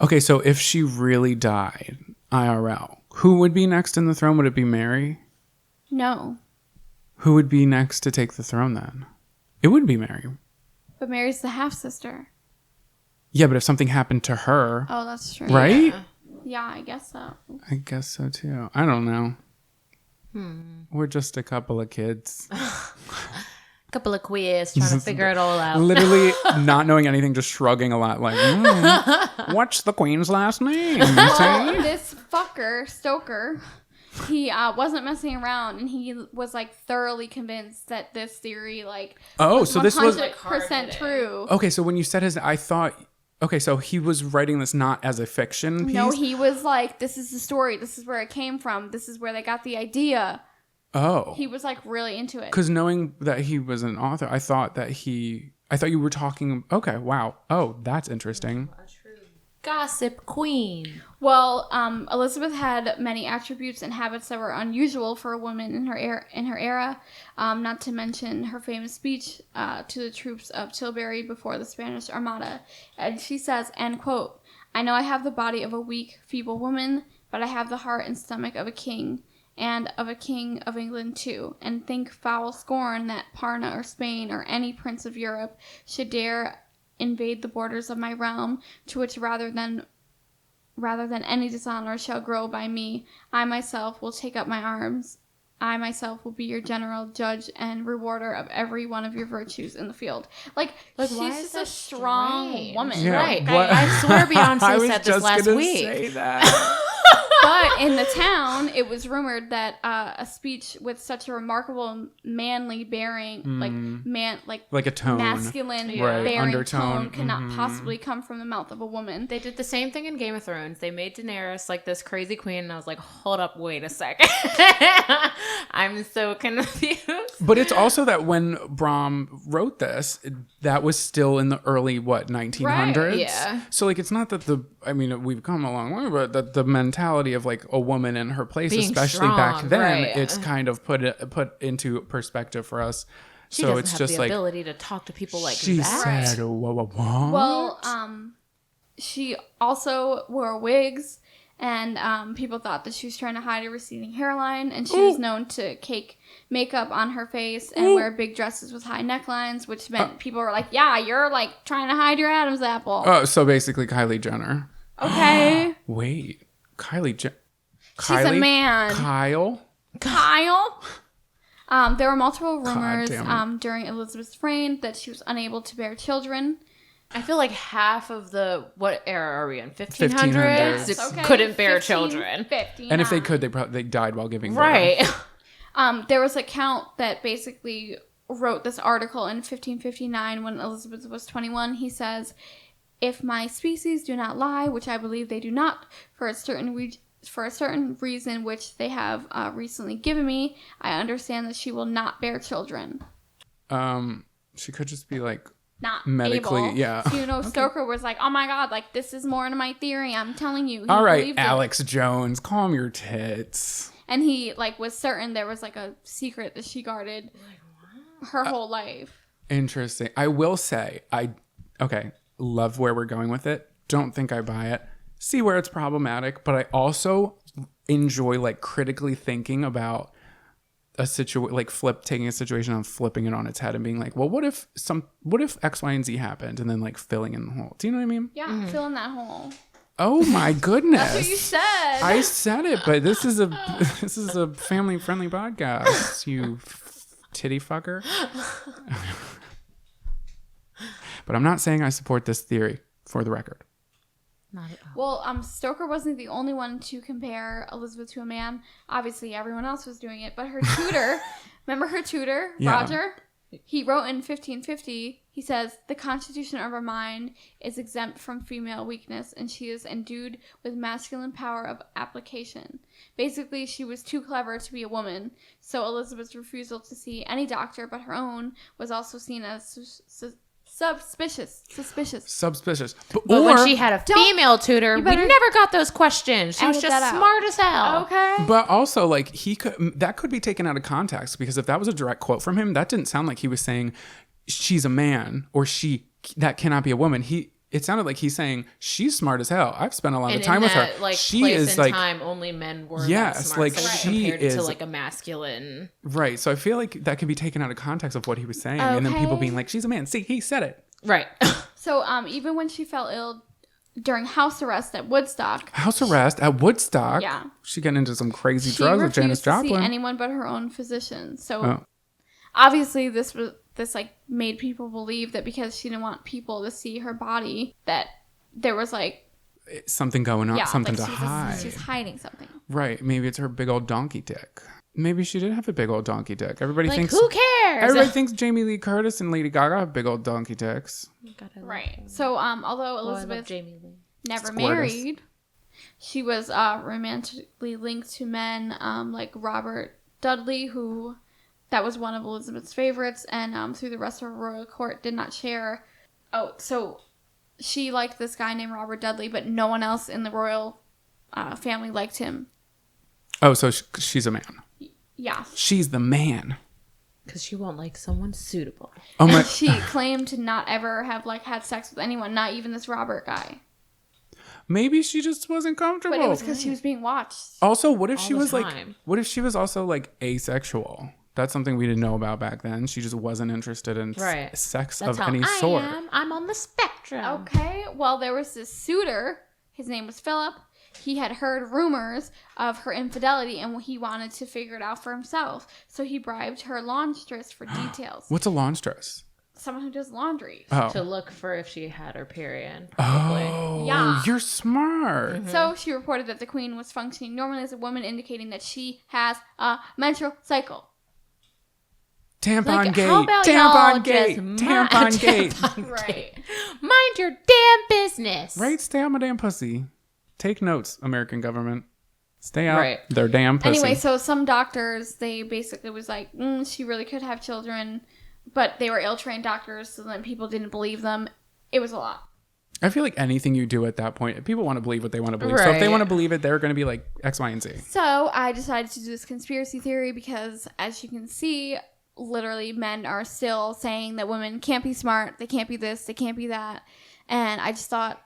Okay, so if she really died, IRL, who would be next in the throne? Would it be Mary? No. Who would be next to take the throne then? It would be Mary. But Mary's the half-sister. Yeah, but if something happened to her, Oh, that's true. right? Yeah, I guess so. I guess so too. I don't know. We're just a couple of kids. Couple of queers trying to figure it all out. Literally not knowing anything, just shrugging a lot like, what's the queen's last name? Well, this fucker, Stoker, he wasn't messing around, and he was, like, thoroughly convinced that this theory, like, Oh, so this was... 100% true. Okay, so when you said his... I thought... Okay, so he was writing this not as a fiction piece? No, he was like, this is the story. This is where it came from. This is where they got the idea. Oh. He was, like, really into it. Because knowing that he was an author, I thought you were talking... Okay, wow. Oh, that's interesting. Gossip queen. Well, Elizabeth had many attributes and habits that were unusual for a woman in her era. Not to mention her famous speech to the troops of Tilbury before the Spanish Armada. And she says, end quote, "I know I have the body of a weak, feeble woman, but I have the heart and stomach of a king, and of a king of England too. And think foul scorn that Parna or Spain or any prince of Europe should dare invade the borders of my realm, to which rather than any dishonor shall grow by me, I myself will take up my arms. I myself will be your general, judge, and rewarder of every one of your virtues in the field." Like why she's is just that a strong strange? woman. Yeah, Right. what- I swear I Beyonce was said this just last gonna week. say that. But in the town, it was rumored that a speech with such a remarkable manly bearing, Like a tone. masculine Right, bearing undertone. tone, cannot possibly come from the mouth of a woman. They did the same thing in Game of Thrones. They made Daenerys like this crazy queen, and I was like, hold up, wait a second. I'm so confused. But it's also that when Bram wrote this, that was still in the early, 1900s? Right, yeah. So, like, it's not that we've come a long way, but that the mentality of, like, a woman in her place, Being especially back strong, then, right. it's kind of put into perspective for us. She So doesn't it's have just the like, ability to talk to people like she that. said, what? Well, she also wore wigs, and people thought that she was trying to hide a receding hairline, and she was known to cake makeup on her face and wear big dresses with high necklines, which meant people were like, yeah, you're, like, trying to hide your Adam's apple. Oh, so basically Kylie Jenner. Okay. Wait, Kylie Jenner. She's a man. Kyle. There were multiple rumors damn it. during Elizabeth's reign that she was unable to bear children. I feel like half of what era are we in? 1500s? 1500s. It Okay, couldn't bear 15, children. 59. And if they could, they died while giving birth. Right. There was a count that basically wrote this article in 1559 when Elizabeth was 21. He says, "If my species do not lie, which I believe they do not, for a certain reason which they have recently given me, I understand that she will not bear children." She could just be like Not medically, able. yeah. So, Stoker was like, "Oh my God, like this is more into my theory. I'm telling you." He All right, believed it. Alex Jones, calm your tits. And he like was certain there was like a secret that she guarded her whole life. Interesting. I will say, love where we're going with it. Don't think I buy it. See where it's problematic, but I also enjoy like critically thinking about a situation, like taking a situation and flipping it on its head and being like, well, what if X, Y, and Z happened, and then like filling in the hole. Do you know what I mean? Yeah, fill in that hole. Oh my goodness. That's what you said. I said it, but this is a family friendly podcast, you titty fucker. But I'm not saying I support this theory, for the record. Not at all. Well, Stoker wasn't the only one to compare Elizabeth to a man. Obviously, everyone else was doing it, but her tutor, remember her tutor, Yeah. Roger? He wrote in 1550, he says, "The constitution of her mind is exempt from female weakness, and she is endued with masculine power of application." Basically, she was too clever to be a woman, so Elizabeth's refusal to see any doctor but her own was also seen as suspicious. But when she had a female tutor, we better never got those questions. She was edit just that out. smart as hell. Okay. But also, like, that could be taken out of context, because if that was a direct quote from him, that didn't sound like he was saying she's a man or that cannot be a woman. It sounded like he's saying she's smart as hell. I've spent a lot of time with her. Like, she place is and like, time only men were yes, that smart. like, So she compared is to like a masculine. right. So I feel like that could be taken out of context of what he was saying, and then people Okay. being like, she's a man. See, he said it. Right. So even when she fell ill during house arrest at Woodstock, House arrest at Woodstock. Yeah. She getting into some crazy she drugs with Janis refused to see Joplin. anyone but her own physician. So Oh. obviously this like made people believe that because she didn't want people to see her body, that there was like Something going on, something like to hide. she's hiding something. Right. Maybe it's her big old donkey dick. Maybe she did have a big old donkey dick. Everybody Like, thinks. who cares? Everybody thinks Jamie Lee Curtis and Lady Gaga have big old donkey dicks. God, I love Right. her. So although Oh, I love Elizabeth Jamie Lee. never Squirtus. married, she was romantically linked to men like Robert Dudley, who that was one of Elizabeth's favorites, and through the rest of her royal court did not share. Oh, so she liked this guy named Robert Dudley, but no one else in the royal family liked him. Oh, so she's a man. Yeah. She's the man. Because she won't like someone suitable. Oh my. She claimed to not ever have like had sex with anyone, not even this Robert guy. Maybe she just wasn't comfortable. But it was because she was being watched. Also, what if All she the was like? time. What if she was also like asexual? That's something we didn't know about back then. She just wasn't interested in Right. sex That's of how any I sort. am. I'm on the spectrum. Okay, well, there was this suitor. His name was Philip. He had heard rumors of her infidelity, and he wanted to figure it out for himself. So he bribed her laundress for details. What's a laundress? Someone who does laundry. Oh. To look for if she had her period. Probably. Oh, Yeah. you're smart. So she reported that the queen was functioning normally as a woman, indicating that she has a menstrual cycle. Tampon Like, gate. how about y'all Tampon gate. just Tampon gate. Tampon Right. gate. Mind your damn business. Right? Stay on my damn pussy. Take notes, American government. Stay out Right. their damn pussy. Anyway, so some doctors, they basically was like, she really could have children, but they were ill-trained doctors, so then people didn't believe them. It was a lot. I feel like anything you do at that point, people want to believe what they want to believe. So if they Right. want to believe it, they're going to be like X, Y, and Z. So I decided to do this conspiracy theory because, as you can see, literally men are still saying that women can't be smart, they can't be this, they can't be that. And I just thought,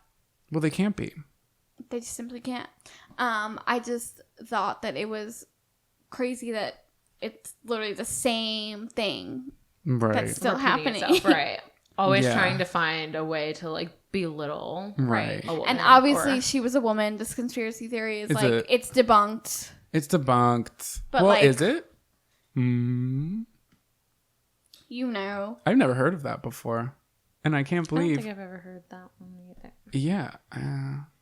Well, they can't be. they just simply can't. I just thought that it was crazy that it's literally the same thing Right. that's still Repeating happening. itself, right. always Yeah. trying to find a way to like belittle Right. a woman, And obviously or- she was a woman. This conspiracy theory is Is like, it? it's debunked. It's debunked. But, well, like- is it? Hmm. You know. I've never heard of that before. And I can't I don't believe. think I've ever heard that one either. Yeah.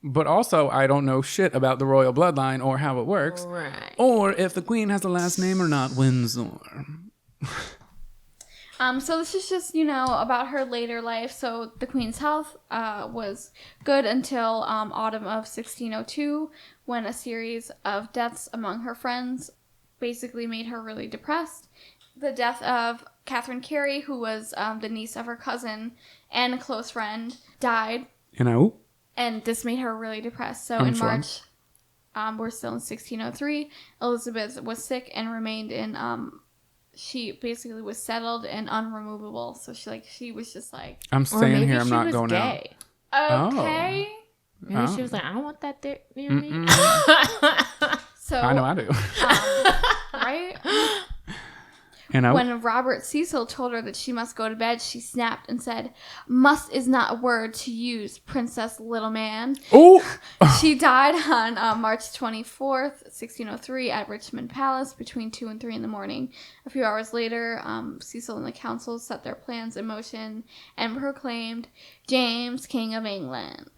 But also, I don't know shit about the royal bloodline or how it works. Right. Or if the queen has the last name or not, Windsor. So this is just, about her later life. So the queen's health was good until autumn of 1602, when a series of deaths among her friends basically made her really depressed. The death of Catherine Carey, who was the niece of her cousin and a close friend, died, and this made her really depressed. So I'm in sure. March, we're still in 1603, Elizabeth was sick and remained in... she basically was settled and unremovable. So she was just like, I'm Or staying maybe here. I'm she not was going gay. okay. Maybe Oh. she was like, I don't want that dick near me. So I know I do. right? When When Robert Cecil told her that she must go to bed, she snapped and said, "Must is not a word to use, Princess Little Man." oh, She died on March 24th, 1603 at Richmond Palace between 2 and 3 in the morning. A few hours later, Cecil and the council set their plans in motion and proclaimed James King of England.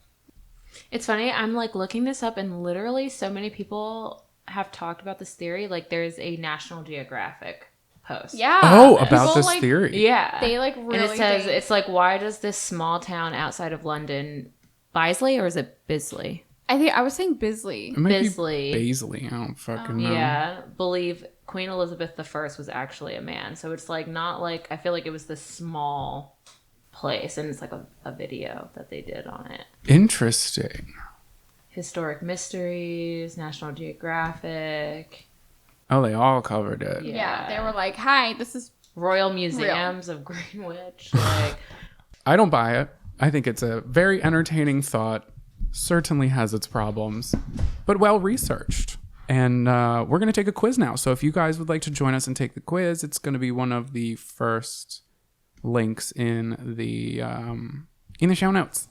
It's funny. I'm like looking this up, and literally so many people have talked about this theory. Like there's a National Geographic post. Yeah. about People, this like, theory. Yeah. They really and it says, think- it's like, why does this small town outside of London, Bisley or is it Bisley? I was saying Bisley. It might Bisley. be Baisley. I don't fucking know. Yeah. Believe Queen Elizabeth I was actually a man. So it's like not like, I feel like it was this small place, and it's like a video that they did on it. Interesting. Historic Mysteries, National Geographic. Oh, they all covered it. Yeah, they were like, "Hi, this is Royal Museums of Greenwich. Like, I don't buy it. I think it's a very entertaining thought. Certainly has its problems, but well researched. And we're going to take a quiz now. So if you guys would like to join us and take the quiz, it's going to be one of the first links in the show notes.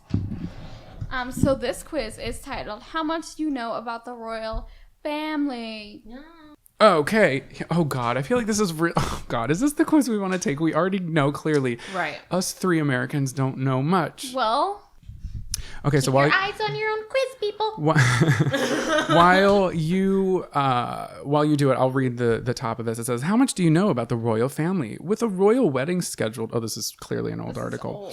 So this quiz is titled, "How much do you know about the royal family?" Okay. Oh, God. I feel like this is real. Oh, God. Is this the quiz we want to take? We already know clearly. right. Us three Americans don't know much. Well, Okay, so Your eyes on your own quiz, people. while you do it, I'll read the top of this. It says, "How much do you know about the royal family? With a royal wedding scheduled..." Oh, this is clearly an old article.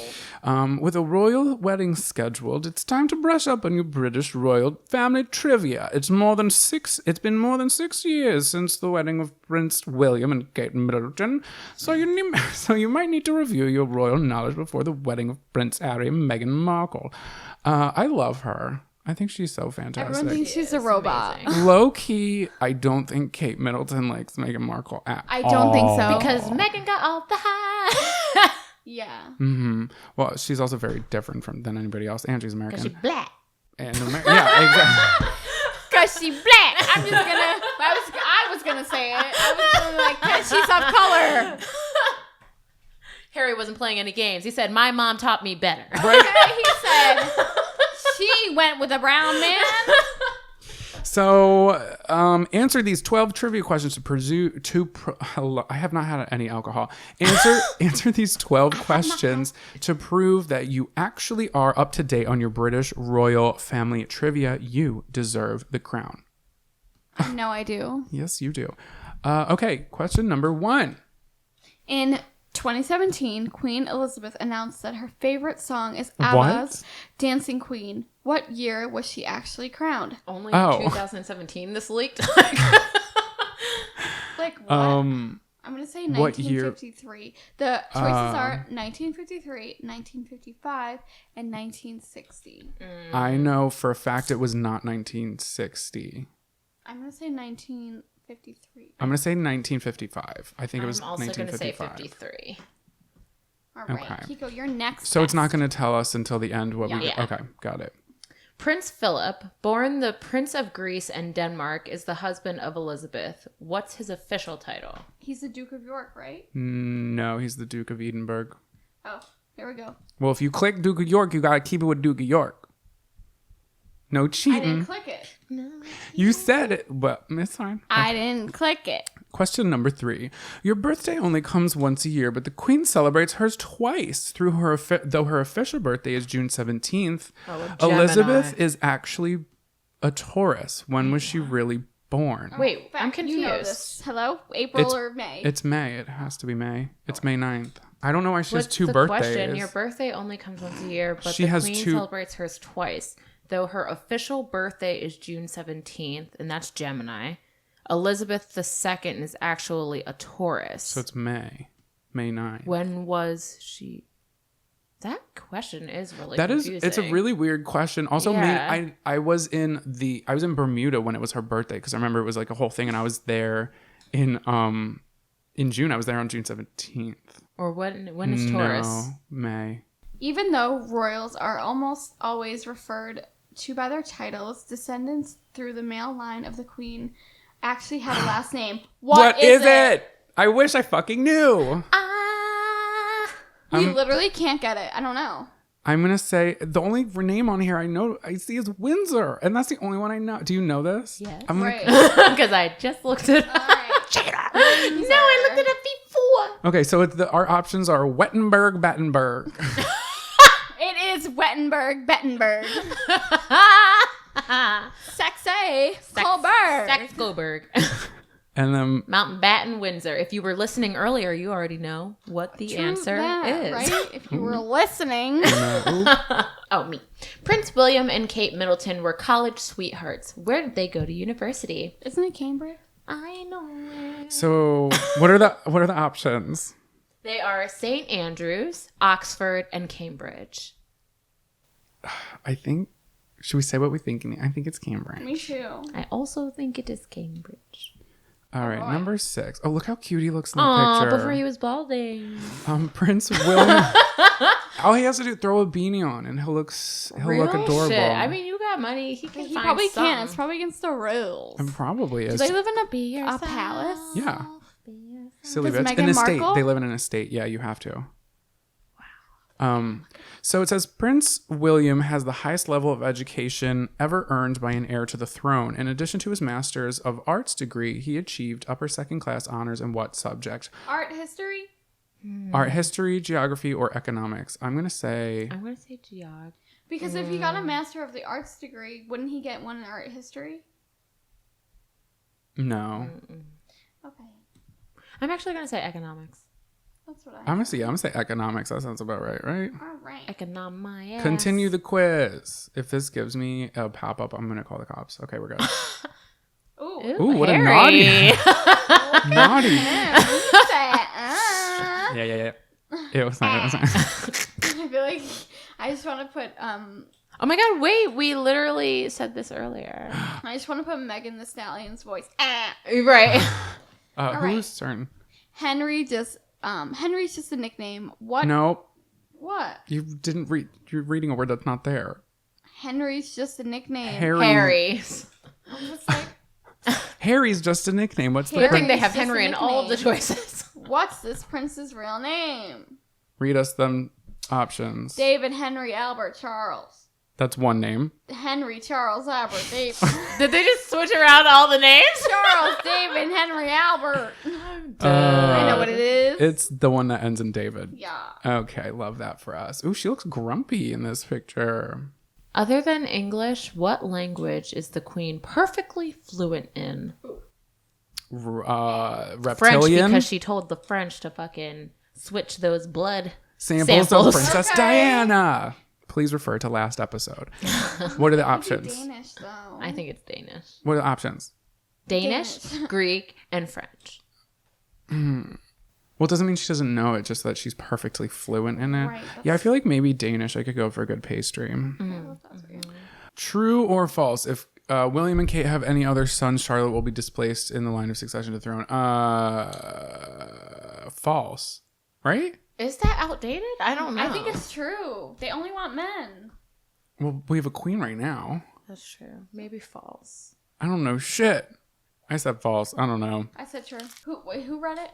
"With a royal wedding scheduled, it's time to brush up on your British royal family trivia. It's been more than 6 years since the wedding of Prince William and Kate Middleton, so you might need to review your royal knowledge before the wedding of Prince Harry and Meghan Markle." I love her. I think she's so fantastic. everyone thinks she's a robot. amazing. Low key, I don't think Kate Middleton likes Meghan Markle at I don't think all. so. Because Megan got all the high. Yeah. Mm-hmm. Well, she's also very different than anybody else, and she's American. Because she black. And yeah, exactly. Cause she black. I was gonna say it. I was gonna like, cause she's of color. Harry wasn't playing any games. He said, "My mom taught me better." Okay, he said she went with a brown man. So, answer these 12 trivia questions I have not had any alcohol. Answer these 12 questions to prove that you actually are up to date on your British royal family trivia. You deserve the crown. I know I do. Yes, you do. Okay, question number 1. In 2017, Queen Elizabeth announced that her favorite song is What? ABBA's Dancing Queen. What year was she actually crowned? Only Oh. in 2017 this leaked. Like what? Um, I'm going to say what year? 1953. The choices are 1953, 1955, and 1960. I know for a fact it was not 1960. I'm going to say 1953. I'm going to say 1955. I think it was I'm also going to say 1955. 53. All right, Okay. Keiko, you're next. So it's not going to tell us until the end what we Yeah. Okay, got it. Prince Philip, born the Prince of Greece and Denmark, is the husband of Elizabeth. What's his official title? He's the Duke of York, right? No, he's the Duke of Edinburgh. Oh. Here we go. Well, if you click Duke of York, you gotta keep it with Duke of York. No I cheating. didn't click it. You said it, but it's fine. I didn't click it. Question number 3. Your birthday only comes once a year, but the Queen celebrates hers twice. Though her official birthday is June 17th, Elizabeth is actually a Taurus. When was she really born? Wait, Fact, I'm confused. You know this. Hello? April or May? It's May. It has to be May. It's May 9th. I don't know why she has What's 2 the birthdays. question? Your birthday only comes once a year, but She the has Queen 2 celebrates hers twice. Though her official birthday is June 17th, and that's Gemini. Elizabeth II is actually a Taurus. So it's May 9th. When was she? That question is really That is, confusing. it's a really weird question. Also, Yeah. I was in Bermuda when it was her birthday because I remember it was like a whole thing, and I was there in June. I was there on June 17th. Or when is Taurus? No, May. Even though royals are almost always referred to by their titles, descendants through the male line of the Queen actually had a last name. What is it? I wish I fucking knew. We literally can't get it. I don't know. I'm gonna say the only name on here I see is Windsor, and that's the only one I know. Do you know this? Yes. I'm gonna, Right. Because I just looked it up. All right. No, I looked it up before. Okay, so our options are Wettenberg, Battenberg. It is Wettenberg, Bettenberg. Sexy. Colberg. Saxe-Coburg. And then Mountbatten, Windsor. If you were listening earlier, you already know what the answer is. Right? If you were listening. Oh, me. Prince William and Kate Middleton were college sweethearts. Where did they go to university? Isn't it Cambridge? I know it. so what are the options? They are St. Andrews, Oxford, and Cambridge. I think should we say what we think? I think it's Cambridge. Me too. I also think it is Cambridge. All right, boy. number 6. Oh, look how cute he looks in the Aw, picture. before he was balding. Prince William. All he has to do throw a beanie on, and he'll look adorable. Shit. I mean, you got money. He can He find probably something. can. It's probably against the rules. and probably Do is. they live in Be yourself. a palace? Yeah. Be yourself. Silly Does bitch. Meghan An estate. Markle? They live in an estate. Yeah, you have to. Wow. So it says Prince William has the highest level of education ever earned by an heir to the throne. In addition to his Master's of Arts degree, he achieved upper second class honors in what subject? Art history? Art history, geography, or economics? I'm going to say I'm going to say geog. Because if he got a Master of the Arts degree, wouldn't he get one in art history? no. Okay. I'm actually going to say economics. That's what I'm gonna say economics. That sounds about right? All right. Econom my ass. Continue the quiz. If this gives me a pop-up, I'm going to call the cops. Okay, we're good. Ooh. Ooh, what a Harry. Naughty. I Yeah. It was not. feel like I just want to put Oh my god, wait, we literally said this earlier. I just want to put Megan the Stallion's voice. Right. Whose turn? Henry's just a nickname. What? Nope. What? You didn't read. You're reading a word that's not there. Henry's just a nickname. Harry's. I'm just like, Harry's just a nickname. What's the Good thing prin- they have It's just a Henry in all of the nickname. choices. what's this prince's real name? Read us them options. David Henry Albert Charles. That's one name. Henry Charles Albert David. Did they just switch around all the names? Charles David Henry Albert. Uh, I know what it is. It's the one that ends in David. Yeah. Okay, love that for us. Ooh, she looks grumpy in this picture. Other than English, what language is the queen perfectly fluent in? Reptilian. French, because she told the French to fucking switch those blood Samples samples. of Princess Diana. Please refer to last episode. What are the options? Danish though. I think it's Danish. What are the options? Danish, Danish. Greek, and French. Well, it doesn't mean she doesn't know it, just that she's perfectly fluent in it. Right, Yeah, I feel like maybe Danish. I could go for a good pastry. True or false? If William and Kate have any other sons, Charlotte will be displaced in the line of succession to the throne. False. Right? Is that outdated? I don't know. I think it's true. They only want men. Well, we have a queen right now. That's true. Maybe false. I don't know shit. I said false. I don't know. I said true. Who read it?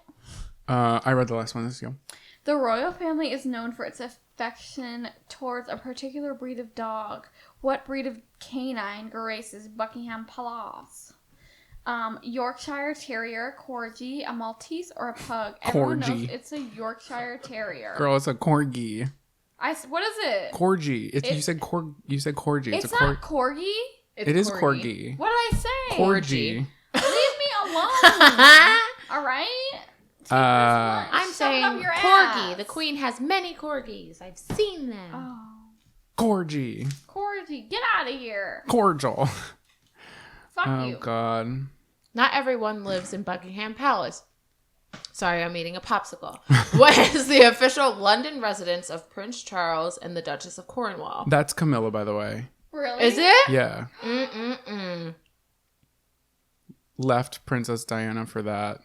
I read the last one. This is you. The royal family is known for its affection towards a particular breed of dog. What breed of canine graces Buckingham Palace? Yorkshire Terrier, Corgi, a Maltese, or a Pug? Everyone knows Corgi. it's a Yorkshire Terrier. Girl, it's a corgi. What is it? Corgi. You said corgi. It's not Corgi? It is corgi. What did I say? Corgi. Leave me alone. All right? I'm Shove it saying up your corgi. ass. The queen has many corgis. I've seen them. Oh, Corgi. Corgi, get out of here. Cordial. Fuck Oh, you. God. Not everyone lives in Buckingham Palace. Sorry, I'm eating a popsicle. What is the official London residence of Prince Charles and the Duchess of Cornwall? That's Camilla, by the way. Really? Is it? Yeah. Mm-mm-mm. Left Princess Diana for that.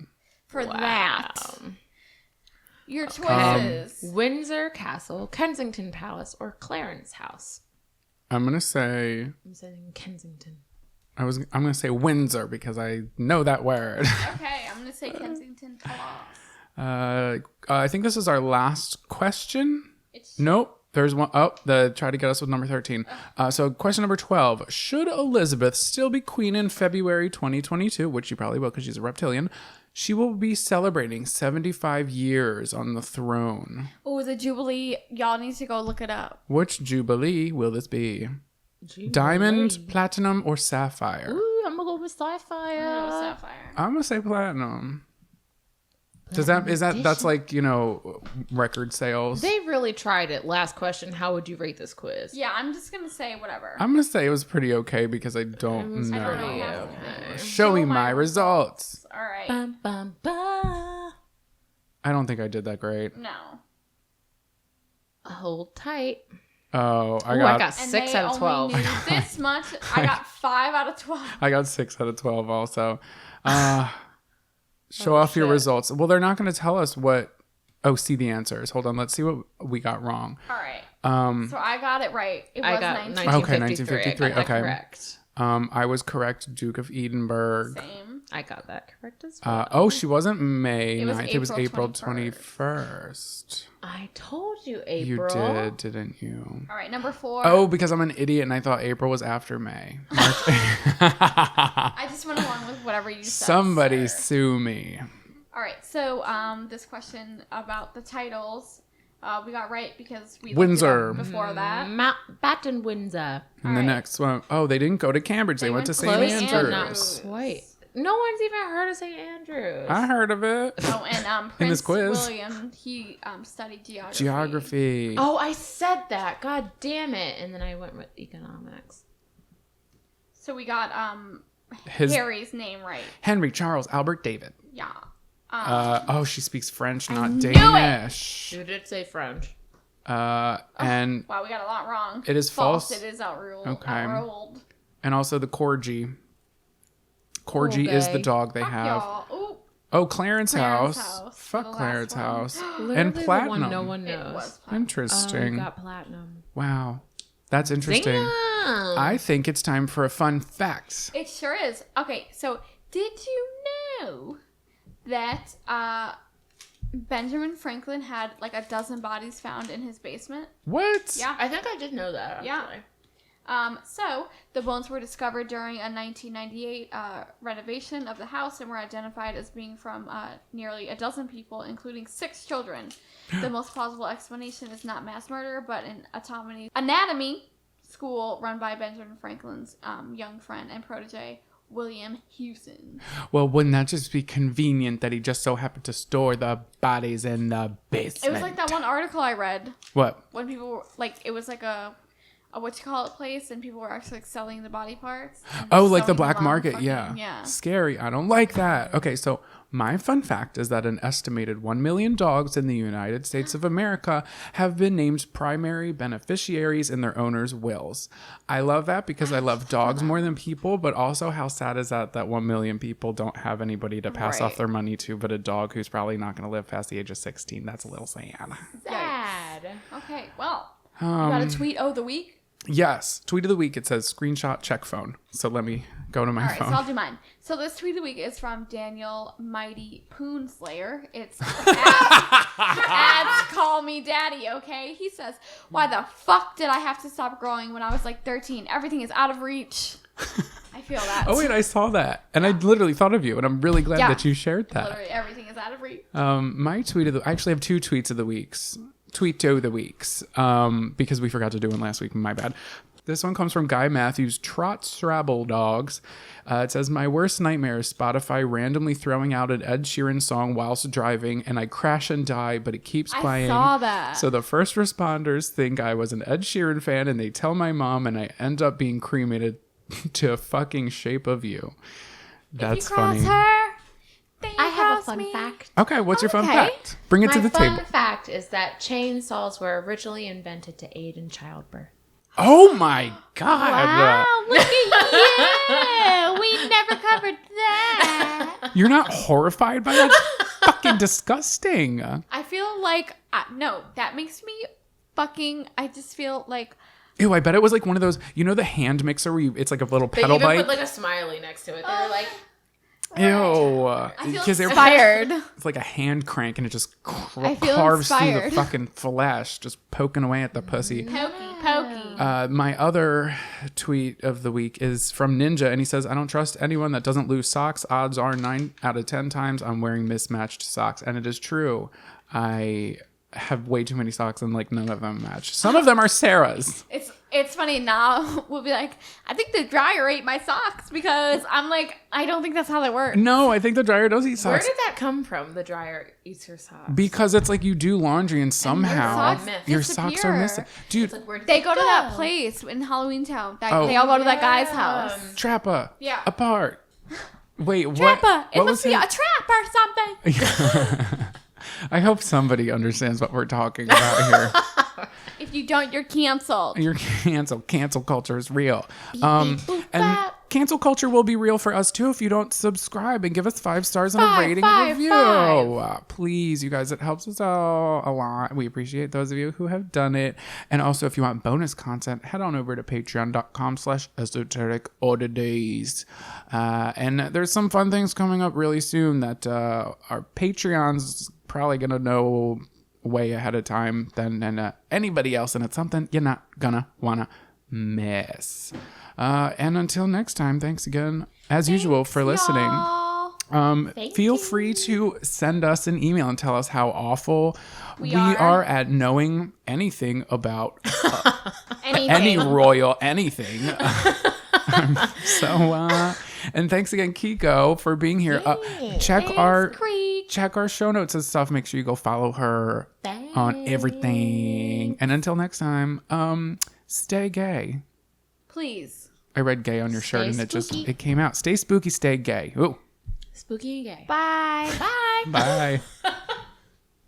For Wow. that. Your choices. Windsor Castle, Kensington Palace, or Clarence House? I'm going to say... I'm saying Kensington. I'm going to say Windsor because I know that word. Okay, I'm going to say Kensington Palace. I think this is our last question. Nope. There's one. Oh, try to get us with number 13. So question number 12. Should Elizabeth still be queen in February 2022, which she probably will because she's a reptilian, she will be celebrating 75 years on the throne. Oh, the Jubilee. Y'all need to go look it up. Which Jubilee will this be? Diamond, platinum, or sapphire? Ooh, I'm gonna go with sapphire. Sapphire. I'm going to say platinum. That's like, record sales? They really tried it. Last question. How would you rate this quiz? Yeah, I'm just going to say whatever. I'm going to say it was pretty okay because I don't know. I don't know. Show me my results. All right. Bum, bum, bum. I don't think I did that great. No. Hold tight. Oh, I got And 6 they out of 12. only knew this much. I got 5 out of 12. I got 6 out of 12 also. Show off your results. Well, they're not going to tell us what... Oh, see the answers. Hold on. Let's see what we got wrong. All right. So I got it right. It was I got 1953. 1953. I got that Okay. correct. I was correct. Duke of Edinburgh. Same. I got that correct as well. Oh, she wasn't May It was 9th. It was April April 21st. I told you, You April. did, didn't you? All right, number 4. Oh, because I'm an idiot and I thought April was after May. I just went along with whatever you said. Somebody sir. sue me. All right, so this question about the titles, we got right because we Windsor. looked it up before that. Mountbatten, Windsor. And the right. next one, oh, they didn't go to Cambridge. They went to St. close, Andrews. but not quite. No one's even heard of St. Andrews. I heard of it. Oh, and In this Prince quiz. William, he studied geography. Geography. Oh, I said that. God damn it. And then I went with economics. So we got His Harry's name right. Henry Charles Albert David. Yeah. Oh, she speaks French, not knew it. Danish. You did say French. And Wow, we got a lot wrong. it is false. It is outruled. Okay. Outruled. And also the corgi. Corgi is the dog they Fuck have. y'all. Ooh, Oh, Clarence Clarence House. House, Fuck the last Clarence one. House. Literally And the platinum. one no one it knows. was. Oh, Interesting. you got platinum. Wow. That's interesting. Damn. I think it's time for a fun fact. It sure is. Okay, so did you know that Benjamin Franklin had like a dozen bodies found in his basement? What? Yeah. I think I did know that, actually. Yeah. So the bones were discovered during a 1998 renovation of the house and were identified as being from nearly a dozen people, including 6 children. The most plausible explanation is not mass murder, but an anatomy school run by Benjamin Franklin's young friend and protege, William Hewson. Well, wouldn't that just be convenient that he just so happened to store the bodies in the basement? It was like that one article I read What? when people were, like, it was like a place, and people were actually like selling the body parts. Oh, like the selling black them on market. fucking- Yeah. Yeah. Scary. I don't like that. Okay, so my fun fact is that an estimated 1 million dogs in the United States of America have been named primary beneficiaries in their owners' wills. I love that because I love dogs more than people, but also how sad is that 1 million people don't have anybody to pass off Right. their money to but a dog who's probably not going to live past the age of 16. That's a little sad. Sad. Okay, well, you got a tweet of the week? Yes. Tweet of the week. It says screenshot check phone. So let me go to my All right, phone. so I'll do mine. So this tweet of the week is from Daniel Mighty Poonslayer. It's at Call Me Daddy, okay? He says, why the fuck did I have to stop growing when I was like 13? Everything is out of reach. I feel that. Oh, wait, I saw that. And I literally thought of you, and I'm really glad that you shared that. Literally everything is out of reach. My tweet of the... I actually have 2 tweets of the weeks. Tweet-o the weeks. Because we forgot to do one last week. My bad. This one comes from Guy Matthews, Trot Srabble Dogs. It says, my worst nightmare is Spotify randomly throwing out an Ed Sheeran song whilst driving, and I crash and die, but it keeps playing. I saw that. So the first responders think I was an Ed Sheeran fan, and they tell my mom, and I end up being cremated to a fucking Shape of You. That's if you cross funny. Her, then you I have a cross fun me. fact. Okay, what's your fun Okay. fact? Bring it to the My fun table. fact is that chainsaws were originally invented to aid in childbirth. Oh my God. Wow, look at you. We never covered that. You're not horrified by that? Fucking disgusting. I feel like, no, that makes me fucking, I just feel like, Ew, I bet it was like one of those, you know, the hand mixer where it's like a little They pedal even bike? put like a smiley next to it. They were like, Ew. I feel 'Cause they're- inspired. It's like a hand crank and it just I feel carves through the inspired. fucking flesh, just poking away at the pussy. Pokey. My other tweet of the week is from Ninja, and he says, I don't trust anyone that doesn't lose socks. Odds are 9 out of 10 times I'm wearing mismatched socks. And it is true. I have way too many socks and like none of them match. Some of them are Sarah's. It's funny now. We'll be like, I think the dryer ate my socks because I'm like, I don't think that's how that works. No, I think the dryer does eat where socks. did that come from? The dryer eats your socks. Because it's like you do laundry and somehow socks your socks are disappear. missing. Dude, Like, where did They it go to that place in Halloween Town. They all go to that guy's house. Trappa. Yeah. Apart. Wait, what? Trappa. It what must was be it? a trap or something. I hope somebody understands what we're talking about here. If you don't, you're canceled. You're canceled. Cancel culture is real. boop, And bap. cancel culture will be real for us too if you don't subscribe and give us 5 stars and a rating and review. Please, you guys, it helps us out a lot. We appreciate those of you who have done it. And also, if you want bonus content, head on over to patreon.com/esoteric oddities. And there's some fun things coming up really soon that our Patreons probably going to know way ahead of time than anybody else, and it's something you're not gonna wanna miss. And until next time, thanks again as usual for listening. Feel free to send us an email and tell us how awful we are at knowing anything about any royal anything. And thanks again, Keiko, for being here. Check our show notes and stuff. Make sure you go follow her on everything. And until next time, stay gay. Please. I read gay on your shirt and spooky. it came out. Stay spooky, stay gay. Ooh. Spooky and gay. Bye. Bye.